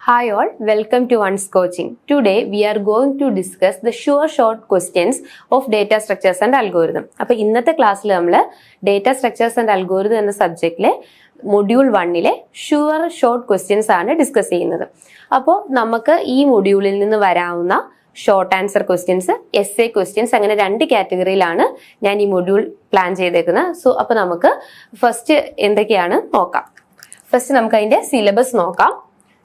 Hi all, welcome to One's Coaching. Today we are going to discuss the sure short questions of data structures and algorithm. അപ്പോൾ ഇന്നത്തെ ക്ലാസ്സിൽ നമ്മൾ data structures and algorithm എന്ന സബ്ജക്റ്റിലെ module 1-ലെ sure short questions ആണ് discuss ചെയ്യുന്നത്. അപ്പോൾ നമുക്ക് ഈ മൊഡ്യൂളിൽ നിന്ന് വരാവുന്ന short answer questions, essay questions, അങ്ങനെ 2 കാറ്റഗറിയിലാണ് ഞാൻ ഈ മൊഡ്യൂൾ പ്ലാൻ ചെയ്തേക്കുന്നത്. സോ അപ്പോൾ നമുക്ക് ഫസ്റ്റ് എന്തൊക്കെയാണ് നോക്കാം. ഫസ്റ്റ് നമുക്ക് അതിന്റെ സിലബസ് നോക്കാം.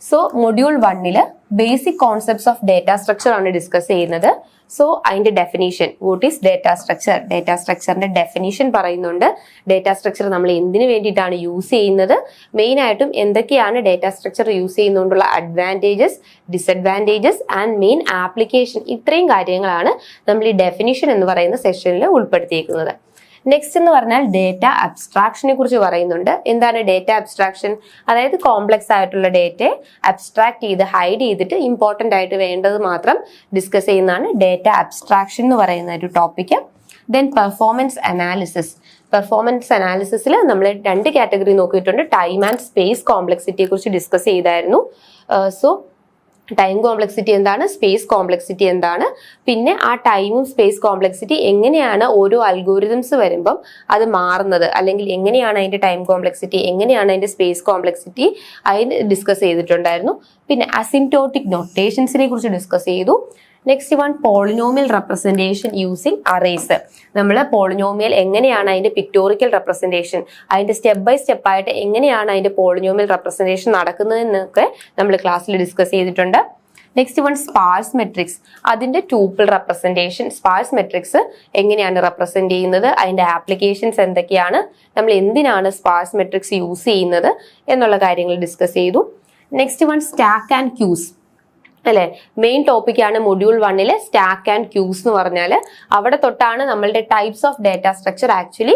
സോ മൊഡ്യൂൾ 1-ല് basic concepts of data structure ആണ് ഡിസ്കസ് ചെയ്യുന്നത്. സോ അതിന്റെ definition, what is data structure, data സ്ട്രക്ചറിന്റെ ഡെഫിനീഷൻ പറയുന്നുണ്ട്. ഡേറ്റാ സ്ട്രക്ചർ നമ്മൾ എന്തിനു വേണ്ടിയിട്ടാണ് യൂസ് ചെയ്യുന്നത്, മെയിൻ ആയിട്ടും എന്തൊക്കെയാണ് ഡേറ്റാ സ്ട്രക്ചർ യൂസ് ചെയ്യുന്നതുകൊണ്ടുള്ള advantages, disadvantages and main application. ഇത്രയും കാര്യങ്ങളാണ് നമ്മൾ ഈ ഡെഫിനീഷൻ എന്ന് പറയുന്ന സെഷനിൽ ഉൾപ്പെടുത്തിയിരിക്കുന്നത്. നെക്സ്റ്റ് എന്ന് പറഞ്ഞാൽ ഡേറ്റ അബ്സ്ട്രാക്ഷനെ കുറിച്ച് പറയുന്നുണ്ട്. എന്താണ് ഡേറ്റ അബ്സ്ട്രാക്ഷൻ? അതായത് കോംപ്ലക്സ് ആയിട്ടുള്ള ഡേറ്റയെ അബ്സ്ട്രാക്ട് ചെയ്ത് ഹൈഡ് ചെയ്തിട്ട് ഇമ്പോർട്ടൻ്റ് ആയിട്ട് വേണ്ടത് മാത്രം ഡിസ്കസ് ചെയ്യുന്നതാണ് ഡേറ്റ അബ്സ്ട്രാക്ഷൻ എന്ന് പറയുന്ന ഒരു topic. Then performance analysis. Performance അനാലിസിസിൽ നമ്മൾ 2 കാറ്റഗറി നോക്കിയിട്ടുണ്ട്. ടൈം ആൻഡ് സ്പേസ് കോംപ്ലക്സിറ്റിയെ കുറിച്ച് ഡിസ്കസ് ചെയ്തായിരുന്നു. ടൈം കോംപ്ലക്സിറ്റി എന്താണ്, സ്പേസ് കോംപ്ലക്സിറ്റി എന്താണ്, പിന്നെ ആ ടൈമും സ്പേസ് കോംപ്ലക്സിറ്റി എങ്ങനെയാണ് ഓരോ അൽഗോരിതംസ് വരുമ്പം അത് മാറുന്നത്, അല്ലെങ്കിൽ എങ്ങനെയാണ് അതിന്റെ ടൈം കോംപ്ലക്സിറ്റി, എങ്ങനെയാണ് അതിന്റെ സ്പേസ് കോംപ്ലക്സിറ്റി, അതിന് ഡിസ്കസ് ചെയ്തിട്ടുണ്ടായിരുന്നു. പിന്നെ അസിംപ്റ്റോട്ടിക് നൊട്ടേഷൻസിനെ കുറിച്ച് ഡിസ്കസ് ചെയ്തു. Next one polynomial representation using arrays. നമ്മൾ പോളിനോമിയൽ എങ്ങനെയാണ് അതിന്റെ പിക്ടോറിക്കൽ റെപ്രസെന്റേഷൻ, അതിന്റെ സ്റ്റെപ്പ് ബൈ സ്റ്റെപ്പ് ആയിട്ട് എങ്ങനെയാണ് അതിന്റെ പോളിനോമിയൽ റെപ്രസെന്റേഷൻ നടക്കുന്നതെന്നൊക്കെ നമ്മൾ ക്ലാസ്സിൽ ഡിസ്കസ് ചെയ്തിട്ടുണ്ട്. നെക്സ്റ്റ് വൺ സ്പാർസ് മെട്രിക്സ്, അതിന്റെ ട്യൂപ്പിൾ റെപ്രസെന്റേഷൻ. സ്പാർസ് മെട്രിക്സ് എങ്ങനെയാണ് റെപ്രസെന്റ് ചെയ്യുന്നത്, അതിന്റെ ആപ്ലിക്കേഷൻസ് എന്തൊക്കെയാണ്, നമ്മൾ എന്തിനാണ് സ്പാർസ് മെട്രിക്സ് യൂസ് ചെയ്യുന്നത് എന്നുള്ള കാര്യങ്ങൾ ഡിസ്കസ് ചെയ്തു. Next one stack and queues അല്ലെ, മെയിൻ ടോപ്പിക്കാണ് മൊഡ്യൂൾ 1-ലെ സ്റ്റാക്ക് ആൻഡ് ക്യൂസ് എന്ന് പറഞ്ഞാൽ. അവിടെ തൊട്ടാണ് നമ്മളുടെ types of data structure actually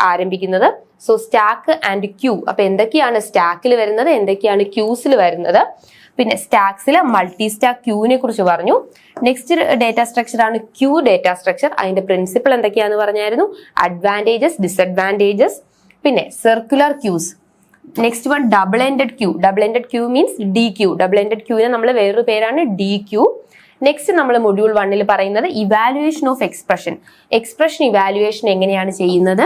ആരംഭിക്കുന്നത്. സോ സ്റ്റാക്ക് ആൻഡ് ക്യൂ, അപ്പൊ എന്തൊക്കെയാണ് സ്റ്റാക്കിൽ വരുന്നത്, എന്തൊക്കെയാണ് ക്യൂസിൽ വരുന്നത്. പിന്നെ സ്റ്റാക്സിൽ മൾട്ടി സ്റ്റാക്ക് ക്യൂവിനെ കുറിച്ച് പറഞ്ഞു. നെക്സ്റ്റ് ഡേറ്റ സ്ട്രക്ചർ ആണ് ക്യൂ ഡേറ്റ സ്ട്രക്ചർ. അതിന്റെ പ്രിൻസിപ്പിൾ എന്തൊക്കെയാന്ന് പറഞ്ഞായിരുന്നു, അഡ്വാൻറ്റേജസ്, ഡിസഡ്വാൻറ്റേജസ്. പിന്നെ circular queues. Next one double ended queue. Double ended queue means D queue. Double ended ക്യൂവിന് നമ്മൾ വേറൊരു പേരാണ് ഡി ക്യൂ. നെക്സ്റ്റ് നമ്മൾ മൊഡ്യൂൾ 1-ൽ പറയുന്നത് evaluation of expression. Expression evaluation എങ്ങനെയാണ് ചെയ്യുന്നത്,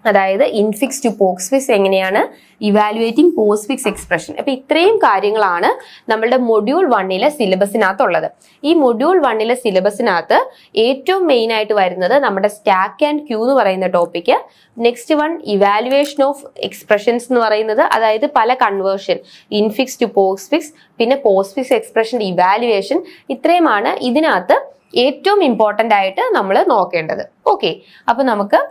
അതായത് ഇൻഫിക്സ് ടു പോസ്റ്റ്ഫിക്സ് എങ്ങനെയാണ് ഇവാലുവേറ്റിംഗ് പോസ്റ്റ്ഫിക്സ് എക്സ്പ്രഷൻ. അപ്പൊ ഇത്രയും കാര്യങ്ങളാണ് നമ്മളുടെ മൊഡ്യൂൾ 1-ലെ സിലബസിനകത്തുള്ളത്. ഈ മൊഡ്യൂൾ 1-ലെ സിലബസിനകത്ത് ഏറ്റവും മെയിൻ ആയിട്ട് വരുന്നത് നമ്മുടെ സ്റ്റാക്ക് ആൻഡ് ക്യൂ എന്ന് പറയുന്ന topic. Next one evaluation of expressions എന്ന് പറയുന്നത്, അതായത് പല കൺവേർഷൻ, ഇൻഫിക്സ് ടു പോസ്റ്റ്ഫിക്സ്, പിന്നെ പോസ്റ്റ്ഫിക്സ് എക്സ്പ്രഷൻ ഇവാലുവേഷൻ. ഇത്രയുമാണ് ഇതിനകത്ത് ഏറ്റവും ഇമ്പോർട്ടൻ്റ് ആയിട്ട് നമ്മൾ നോക്കേണ്ടത്. ഓക്കെ, അപ്പൊ നമുക്ക്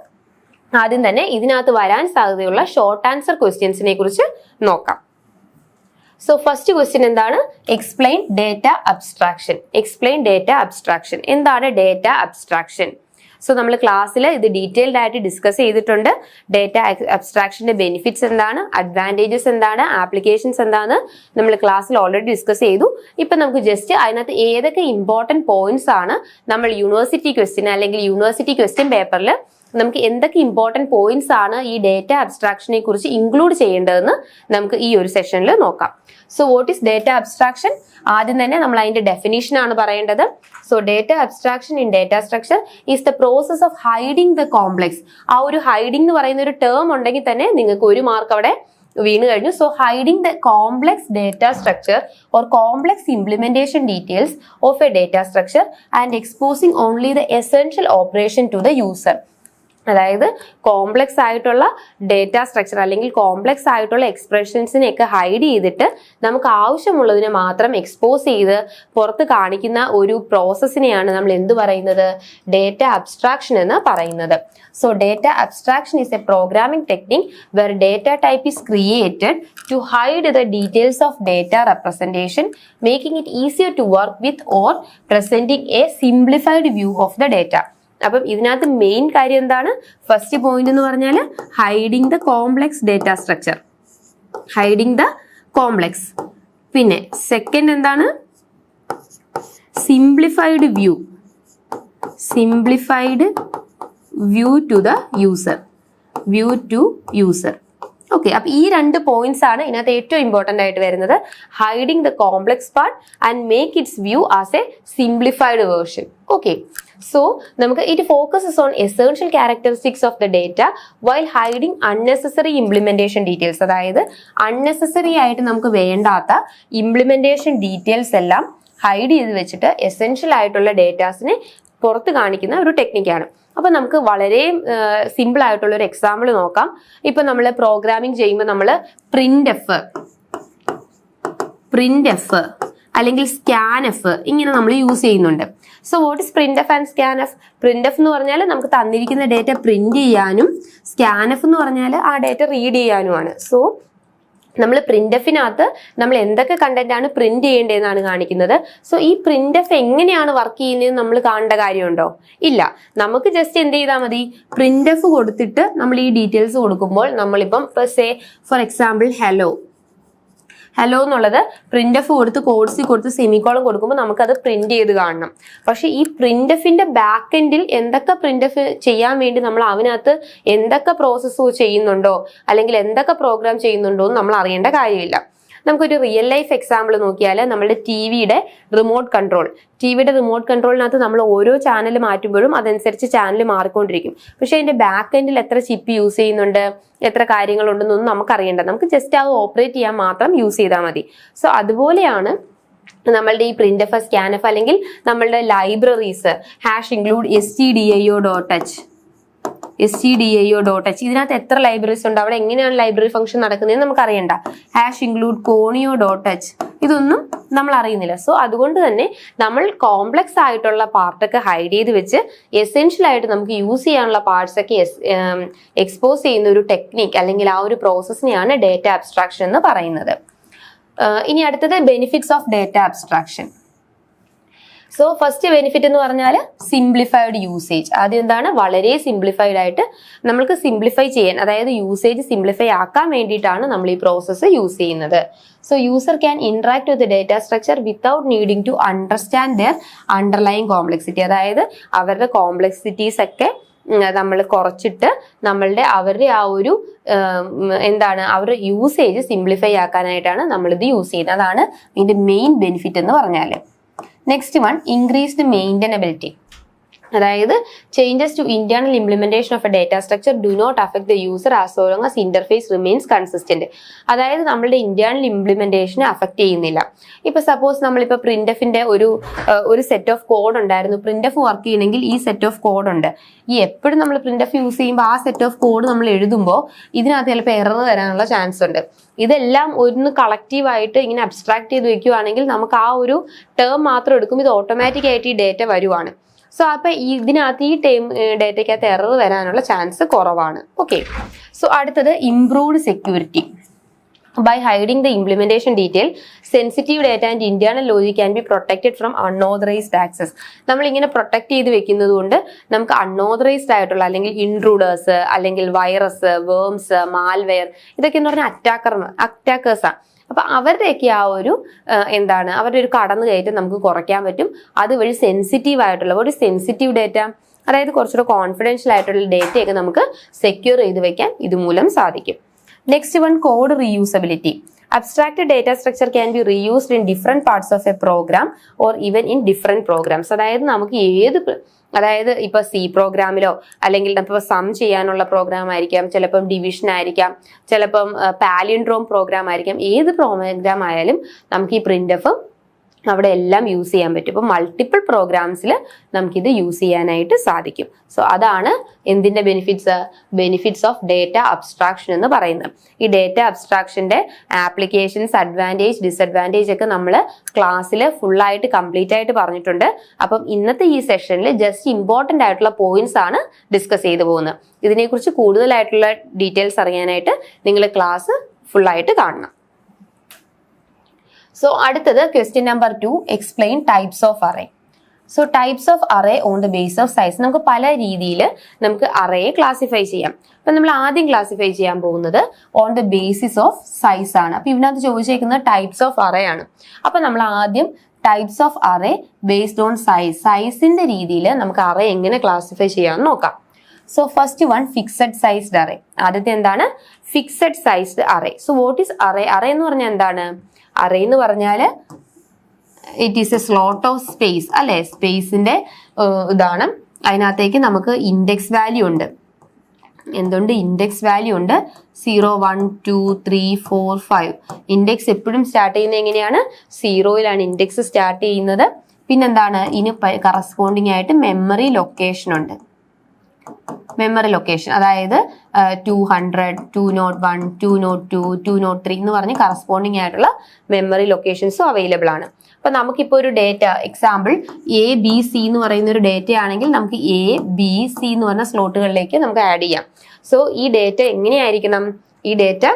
ആദ്യം തന്നെ ഇതിനകത്ത് വരാൻ സാധ്യതയുള്ള ഷോർട്ട് ആൻസർ ക്വസ്റ്റ്യൻസിനെ കുറിച്ച് നോക്കാം. സോ ഫസ്റ്റ് ക്വസ്റ്റ്യൻ എന്താണ്, explain data abstraction. Explain data abstraction. എന്താണ് ഡേറ്റ അബ്സ്ട്രാക്ഷൻ? സോ നമ്മൾ ക്ലാസ്സിൽ ഇത് ഡീറ്റെയിൽഡ് ആയിട്ട് ഡിസ്കസ് ചെയ്തിട്ടുണ്ട്. ഡേറ്റ അബ്സ്ട്രാക്ഷന്റെ ബെനിഫിറ്റ്സ് എന്താണ്, അഡ്വാൻറ്റേജസ് എന്താണ്, ആപ്ലിക്കേഷൻസ് എന്താണ് നമ്മൾ ക്ലാസ്സിൽ ഓൾറെഡി ഡിസ്കസ് ചെയ്തു. ഇപ്പൊ നമുക്ക് ജസ്റ്റ് അതിനകത്ത് ഏതൊക്കെ ഇമ്പോർട്ടൻറ്റ് പോയിന്റ്സ് ആണ് നമ്മൾ യൂണിവേഴ്സിറ്റി ക്വസ്റ്റ്യൻ അല്ലെങ്കിൽ യൂണിവേഴ്സിറ്റി ക്വസ്റ്റ്യൻ പേപ്പറിൽ നമുക്ക് എന്തൊക്കെ ഇമ്പോർട്ടൻറ്റ് പോയിന്റ്സ് ആണ് ഈ ഡേറ്റ അബ്സ്ട്രാക്ഷനെ കുറിച്ച് ഇൻക്ലൂഡ് ചെയ്യേണ്ടതെന്ന് നമുക്ക് ഈ ഒരു സെഷനിൽ നോക്കാം. So what is data abstraction? ആദ്യം തന്നെ നമ്മൾ അതിന്റെ ഡെഫിനേഷൻ ആണ് പറയേണ്ടത്. So data abstraction in data structure is the process of hiding the complex. ആ ഒരു ഹൈഡിങ് എന്ന് പറയുന്ന ഒരു ടേം ഉണ്ടെങ്കിൽ തന്നെ നിങ്ങൾക്ക് 1 മാർക്ക് അവിടെ വീണ് കഴിഞ്ഞു. So hiding the complex data structure or complex implementation details of a data structure and exposing only the essential operation to the user. അതായത് കോംപ്ലക്സ് ആയിട്ടുള്ള ഡേറ്റ സ്ട്രക്ചർ അല്ലെങ്കിൽ കോംപ്ലക്സ് ആയിട്ടുള്ള എക്സ്പ്രഷൻസിനെയൊക്കെ ഹൈഡ് ചെയ്തിട്ട് നമുക്ക് ആവശ്യമുള്ളതിനെ മാത്രം എക്സ്പോസ് ചെയ്ത് പുറത്ത് കാണിക്കുന്ന ഒരു പ്രോസസ്സിനെയാണ് നമ്മൾ എന്ത് പറയുന്നത്, ഡേറ്റ അബ്സ്ട്രാക്ഷൻ എന്ന് പറയുന്നത്. So data abstraction is a programming technique where data type is created to hide the details of data representation, making it easier to work with or presenting a simplified view of the data. അപ്പം ഇതിനകത്ത് main കാര്യം എന്താണ്, first point എന്ന് പറഞ്ഞാൽ hiding the complex data structure, hiding the complex. പിന്നെ second എന്താണ്, simplified view, simplified view to the user, view to user. Okay, അപ്പൊ ഈ 2 പോയിന്റ്സ് ആണ് ഇതിനകത്ത് ഏറ്റവും ഇമ്പോർട്ടന്റ് ആയിട്ട് വരുന്നത്. Hiding the complex part and make its view as a simplified version. Okay, so നമുക്ക് it focuses on essential characteristics of the data while hiding unnecessary implementation details. അതായത് unnecessary ആയിട്ട് നമുക്ക് വേണ്ടാത്ത ഇംപ്ലിമെന്റേഷൻ ഡീറ്റെയിൽസ് എല്ലാം hide ചെയ്ത് വെച്ചിട്ട് essential ആയിട്ടുള്ള ഡേറ്റാസിനെ പുറത്ത് കാണിക്കുന്ന ഒരു ടെക്നിക്കാണ്. അപ്പൊ നമുക്ക് വളരെ സിമ്പിൾ ആയിട്ടുള്ള ഒരു എക്സാമ്പിൾ നോക്കാം. ഇപ്പൊ നമ്മൾ പ്രോഗ്രാമിംഗ് ചെയ്യുമ്പോൾ നമ്മൾ പ്രിന്റ് എഫ് അല്ലെങ്കിൽ സ്കാൻ എഫ് ഇങ്ങനെ നമ്മൾ യൂസ് ചെയ്യുന്നുണ്ട്. So what is print F and scan F? Print F എന്ന് പറഞ്ഞാൽ നമുക്ക് തന്നിരിക്കുന്ന ഡേറ്റ പ്രിന്റ് ചെയ്യാനും, സ്കാൻ എഫ് എന്ന് പറഞ്ഞാൽ ആ ഡേറ്റ റീഡ് ചെയ്യാനുമാണ്. സോ നമ്മൾ പ്രിന്റ് എഫിനകത്ത് നമ്മൾ എന്തൊക്കെ കണ്ടന്റ് ആണ് പ്രിന്റ് ചെയ്യേണ്ടതെന്നാണ് കാണിക്കുന്നത്. സോ ഈ പ്രിന്റ് എഫ് എങ്ങനെയാണ് വർക്ക് ചെയ്യുന്നത് നമ്മൾ കാണേണ്ട കാര്യമുണ്ടോ? ഇല്ല. നമുക്ക് ജസ്റ്റ് എന്ത് ചെയ്താൽ മതി, പ്രിന്റ് എഫ് കൊടുത്തിട്ട് നമ്മൾ ഈ ഡീറ്റെയിൽസ് കൊടുക്കുമ്പോൾ നമ്മളിപ്പം സേ ഫോർ എക്സാമ്പിൾ ഹലോ എന്നുള്ളത് പ്രിന്റ് എഫ് കൊടുത്ത് കോഡ്സിൽ കൊടുത്ത് സെമിക്കോളം കൊടുക്കുമ്പോൾ നമുക്കത് പ്രിന്റ് ചെയ്ത് കാണണം. പക്ഷെ ഈ പ്രിന്റ് എഫിന്റെ ബാക്ക് എൻഡിൽ എന്തൊക്കെ പ്രിന്റ് എഫ് ചെയ്യാൻ വേണ്ടി നമ്മൾ അതിനകത്ത് എന്തൊക്കെ പ്രോസസ്സ് ചെയ്യുന്നുണ്ടോ അല്ലെങ്കിൽ എന്തൊക്കെ പ്രോഗ്രാം ചെയ്യുന്നുണ്ടോ എന്ന് നമ്മൾ അറിയേണ്ട കാര്യമില്ല. നമുക്കൊരു റിയൽ ലൈഫ് എക്സാമ്പിൾ നോക്കിയാൽ നമ്മുടെ ടിവിയുടെ റിമോട്ട് കൺട്രോളിനകത്ത് നമ്മൾ ഓരോ ചാനൽ മാറ്റുമ്പോഴും അതനുസരിച്ച് ചാനൽ മാറിക്കൊണ്ടിരിക്കും. പക്ഷെ അതിന്റെ ബാക്ക് എൻഡിൽ എത്ര ചിപ്പ് യൂസ് ചെയ്യുന്നുണ്ട്, എത്ര കാര്യങ്ങളുണ്ടെന്നൊന്നും നമുക്ക് അറിയേണ്ട. നമുക്ക് ജസ്റ്റ് അത് ഓപ്പറേറ്റ് ചെയ്യാൻ മാത്രം യൂസ് ചെയ്താൽ മതി. സോ അതുപോലെയാണ് നമ്മളുടെ ഈ പ്രിന്റ് എഫ്, സ്കാൻ എഫ് അല്ലെങ്കിൽ നമ്മളുടെ ലൈബ്രറീസ് #include stdio.h ഇതിനകത്ത് എത്ര ലൈബ്രറീസ് ഉണ്ട്, അവിടെ എങ്ങനെയാണ് ലൈബ്രറി ഫംഗ്ഷൻ നടക്കുന്നതെന്ന് നമുക്ക് അറിയണ്ട. #include conio.h ഇതൊന്നും നമ്മൾ അറിയുന്നില്ല. സോ അതുകൊണ്ട് തന്നെ നമ്മൾ കോംപ്ലക്സ് ആയിട്ടുള്ള പാർട്ടൊക്കെ ഹൈഡ് ചെയ്ത് വെച്ച് എസെൻഷ്യൽ ആയിട്ട് നമുക്ക് യൂസ് ചെയ്യാനുള്ള പാർട്സ് ഒക്കെ എക്സ്പോസ് ചെയ്യുന്ന ഒരു ടെക്നിക് അല്ലെങ്കിൽ ആ ഒരു പ്രോസസ്സിനെയാണ് ഡേറ്റ അബ്സ്ട്രാക്ഷൻ എന്ന് പറയുന്നത്. ഇനി അടുത്തത് benefits of data abstraction. So first benefit എന്ന് പറഞ്ഞാൽ സിംപ്ലിഫൈഡ് യൂസേജ്. ആദ്യം എന്താണ്, വളരെ സിംപ്ലിഫൈഡ് ആയിട്ട് നമ്മൾക്ക് സിംപ്ലിഫൈ ചെയ്യാൻ, അതായത് യൂസേജ് സിംപ്ലിഫൈ ആക്കാൻ വേണ്ടിയിട്ടാണ് നമ്മൾ ഈ പ്രോസസ്സ് യൂസ് ചെയ്യുന്നത്. So user can interact with data structure without needing to understand their underlying complexity. അതായത് അവരുടെ കോംപ്ലക്സിറ്റീസ് ഒക്കെ നമ്മൾ കുറച്ചിട്ട് അവരുടെ ആ ഒരു അവരുടെ യൂസേജ് സിംപ്ലിഫൈ ആക്കാനായിട്ടാണ് നമ്മളിത് യൂസ് ചെയ്യുന്നത്. അതാണ് ഇതിന്റെ മെയിൻ ബെനിഫിറ്റ് എന്ന് പറഞ്ഞാൽ. Next one, increased maintainability. അതായത് changes to internal implementation of a data structure do not affect the user as so long as interface remains consistent. അതായത് നമ്മളുടെ ഇന്റേണൽ ഇംപ്ലിമെന്റേഷനെ അഫക്ട് ചെയ്യുന്നില്ല. ഇപ്പൊ സപ്പോസ് നമ്മളിപ്പോ പ്രിന്റ് എഫിന്റെ ഒരു സെറ്റ് ഓഫ് കോഡ് ഉണ്ടായിരുന്നു. Print F work ചെയ്യണമെങ്കിൽ ഈ സെറ്റ് ഓഫ് കോഡ് ഉണ്ട്. ഈ എപ്പോഴും നമ്മൾ പ്രിന്റ് എഫ് യൂസ് ചെയ്യുമ്പോൾ ആ സെറ്റ് ഓഫ് കോഡ് നമ്മൾ എഴുതുമ്പോൾ ഇതിനകത്ത് ചിലപ്പോൾ എറർ വരാനുള്ള ചാൻസ് ഉണ്ട്. ഇതെല്ലാം ഒന്ന് കളക്റ്റീവായിട്ട് ഇങ്ങനെ അബ്സ്ട്രാക്ട് ചെയ്ത് വെക്കുകയാണെങ്കിൽ നമുക്ക് ആ ഒരു ടേം മാത്രം എടുക്കും, ഇത് ഓട്ടോമാറ്റിക് ആയിട്ട് ഈ ഡേറ്റ വരുവാണ്. സോ അപ്പൊ ഇതിനകത്ത് ഈ ഡേറ്റയ്ക്കകത്ത് എറർ വരാനുള്ള ചാൻസ് കുറവാണ്. ഓക്കെ, സോ അടുത്തത് improved security. By hiding the implementation detail, sensitive data and internal logic can be protected from unauthorized access. നമ്മൾ ഇങ്ങനെ പ്രൊട്ടക്ട് ചെയ്ത് വെക്കുന്നത് കൊണ്ട് നമുക്ക് അൺഓതറൈസ്ഡ് ആയിട്ടുള്ള അല്ലെങ്കിൽ ഇൻട്രൂഡേഴ്സ് അല്ലെങ്കിൽ വൈറസ്, വേംസ്, മാൽവെയർ ഇതൊക്കെ എന്ന് പറഞ്ഞാൽ അറ്റാക്കേഴ്സാണ്. അപ്പൊ അവരുടെയൊക്കെ ആ ഒരു അവരുടെ ഒരു കടന്നു കയറ്റം നമുക്ക് കുറയ്ക്കാൻ പറ്റും. അതുവഴി സെൻസിറ്റീവ് ആയിട്ടുള്ള ഒരു സെൻസിറ്റീവ് ഡേറ്റ, അതായത് കുറച്ചുകൂടെ കോൺഫിഡൻഷ്യൽ ആയിട്ടുള്ള ഡേറ്റയൊക്കെ നമുക്ക് സെക്യൂർ ചെയ്ത് വെക്കാൻ ഇതുമൂലം സാധിക്കും. Next one, code reusability. Abstracted data structure can be reused in different parts of a program or even in different programs. അതായത് നമുക്ക് ഇപ്പൊ C പ്രോഗ്രാമിലോ അല്ലെങ്കിൽ ഇപ്പൊ സം ചെയ്യാനുള്ള പ്രോഗ്രാം ആയിരിക്കാം, ചിലപ്പം ഡിവിഷൻ ആയിരിക്കാം, ചിലപ്പം പാലിൻഡ്രോം പ്രോഗ്രാം ആയിരിക്കാം. ഏത് പ്രോഗ്രാം ആയാലും നമുക്ക് ഈ പ്രിന്റ് എഫ് അവിടെ എല്ലാം യൂസ് ചെയ്യാൻ പറ്റും. ഇപ്പൊ മൾട്ടിപ്പിൾ പ്രോഗ്രാംസിൽ നമുക്കിത് യൂസ് ചെയ്യാനായിട്ട് സാധിക്കും. സോ അതാണ് എന്തിന്റെ ബെനിഫിറ്റ്സ് ഓഫ് ഡേറ്റ അബ്സ്ട്രാക്ഷൻ എന്ന് പറയുന്നത്. ഈ ഡേറ്റ അബ്സ്ട്രാക്ഷന്റെ ആപ്ലിക്കേഷൻസ്, അഡ്വാൻറ്റേജ്, ഡിസഡ്വാൻറ്റേജ് ഒക്കെ നമ്മൾ ക്ലാസ്സിൽ ഫുള്ളായിട്ട് കംപ്ലീറ്റ് ആയിട്ട് പറഞ്ഞിട്ടുണ്ട്. അപ്പം ഇന്നത്തെ ഈ സെഷനിൽ ജസ്റ്റ് ഇമ്പോർട്ടൻ്റ് ആയിട്ടുള്ള പോയിന്റ്സ് ആണ് ഡിസ്കസ് ചെയ്തു പോകുന്നത്. ഇതിനെക്കുറിച്ച് കൂടുതലായിട്ടുള്ള ഡീറ്റെയിൽസ് അറിയാനായിട്ട് നിങ്ങൾ ക്ലാസ് ഫുള്ളായിട്ട് കാണണം. സോ അടുത്തത് question number 2, explain types of array. So types of array on the base of size. നമുക്ക് പല രീതിയിൽ നമുക്ക് അറേയെ ക്ലാസിഫൈ ചെയ്യാം. അപ്പൊ നമ്മൾ ആദ്യം ക്ലാസിഫൈ ചെയ്യാൻ പോകുന്നത് on the basis of size ആണ്. അപ്പൊ ഇതിനകത്ത് ചോദിച്ചേക്കുന്നത് ടൈപ്സ് ഓഫ് അറേ ആണ്. അപ്പൊ നമ്മൾ ആദ്യം types of array based on സൈസിന്റെ രീതിയിൽ നമുക്ക് അറേ എങ്ങനെ ക്ലാസിഫൈ ചെയ്യാമെന്ന് നോക്കാം. So first one fixed sized array. ആദ്യത്തെ എന്താണ്? Fixed sized array. So what is array? Array എന്ന് പറഞ്ഞാൽ എന്താണ്? അറേ എന്ന് പറഞ്ഞാൽ it is a slot of space അല്ലെ, സ്പേസിന്റെ ഇതാണ്. അതിനകത്തേക്ക് നമുക്ക് ഇൻഡെക്സ് വാല്യൂ ഉണ്ട്. എന്തുണ്ട്? ഇൻഡെക്സ് വാല്യൂ ഉണ്ട്. 0, 1, 2, 3, 4, 5. ഇൻഡെക്സ് എപ്പോഴും സ്റ്റാർട്ട് ചെയ്യുന്നത് എങ്ങനെയാണ്? 0യിലാണ് ഇൻഡെക്സ് സ്റ്റാർട്ട് ചെയ്യുന്നത്. പിന്നെന്താണ്? ഇതിന് കറസ്പോണ്ടിങ് ആയിട്ട് മെമ്മറി ലൊക്കേഷൻ ഉണ്ട്. മെമ്മറി ലൊക്കേഷൻ അതായത് 200, 201, 202, 203 എന്ന് പറഞ്ഞ് കറസ്പോണ്ടിങ് ആയിട്ടുള്ള മെമ്മറി ലൊക്കേഷൻസും അവൈലബിൾ ആണ്. അപ്പൊ നമുക്കിപ്പോൾ ഒരു ഡേറ്റ എക്സാമ്പിൾ ABC എന്ന് പറയുന്ന ഒരു ഡേറ്റ ആണെങ്കിൽ നമുക്ക് ABC എന്ന് പറഞ്ഞ സ്ലോട്ടുകളിലേക്ക് നമുക്ക് ആഡ് ചെയ്യാം. സോ ഈ ഡേറ്റ എങ്ങനെയായിരിക്കണം? ഈ ഡേറ്റ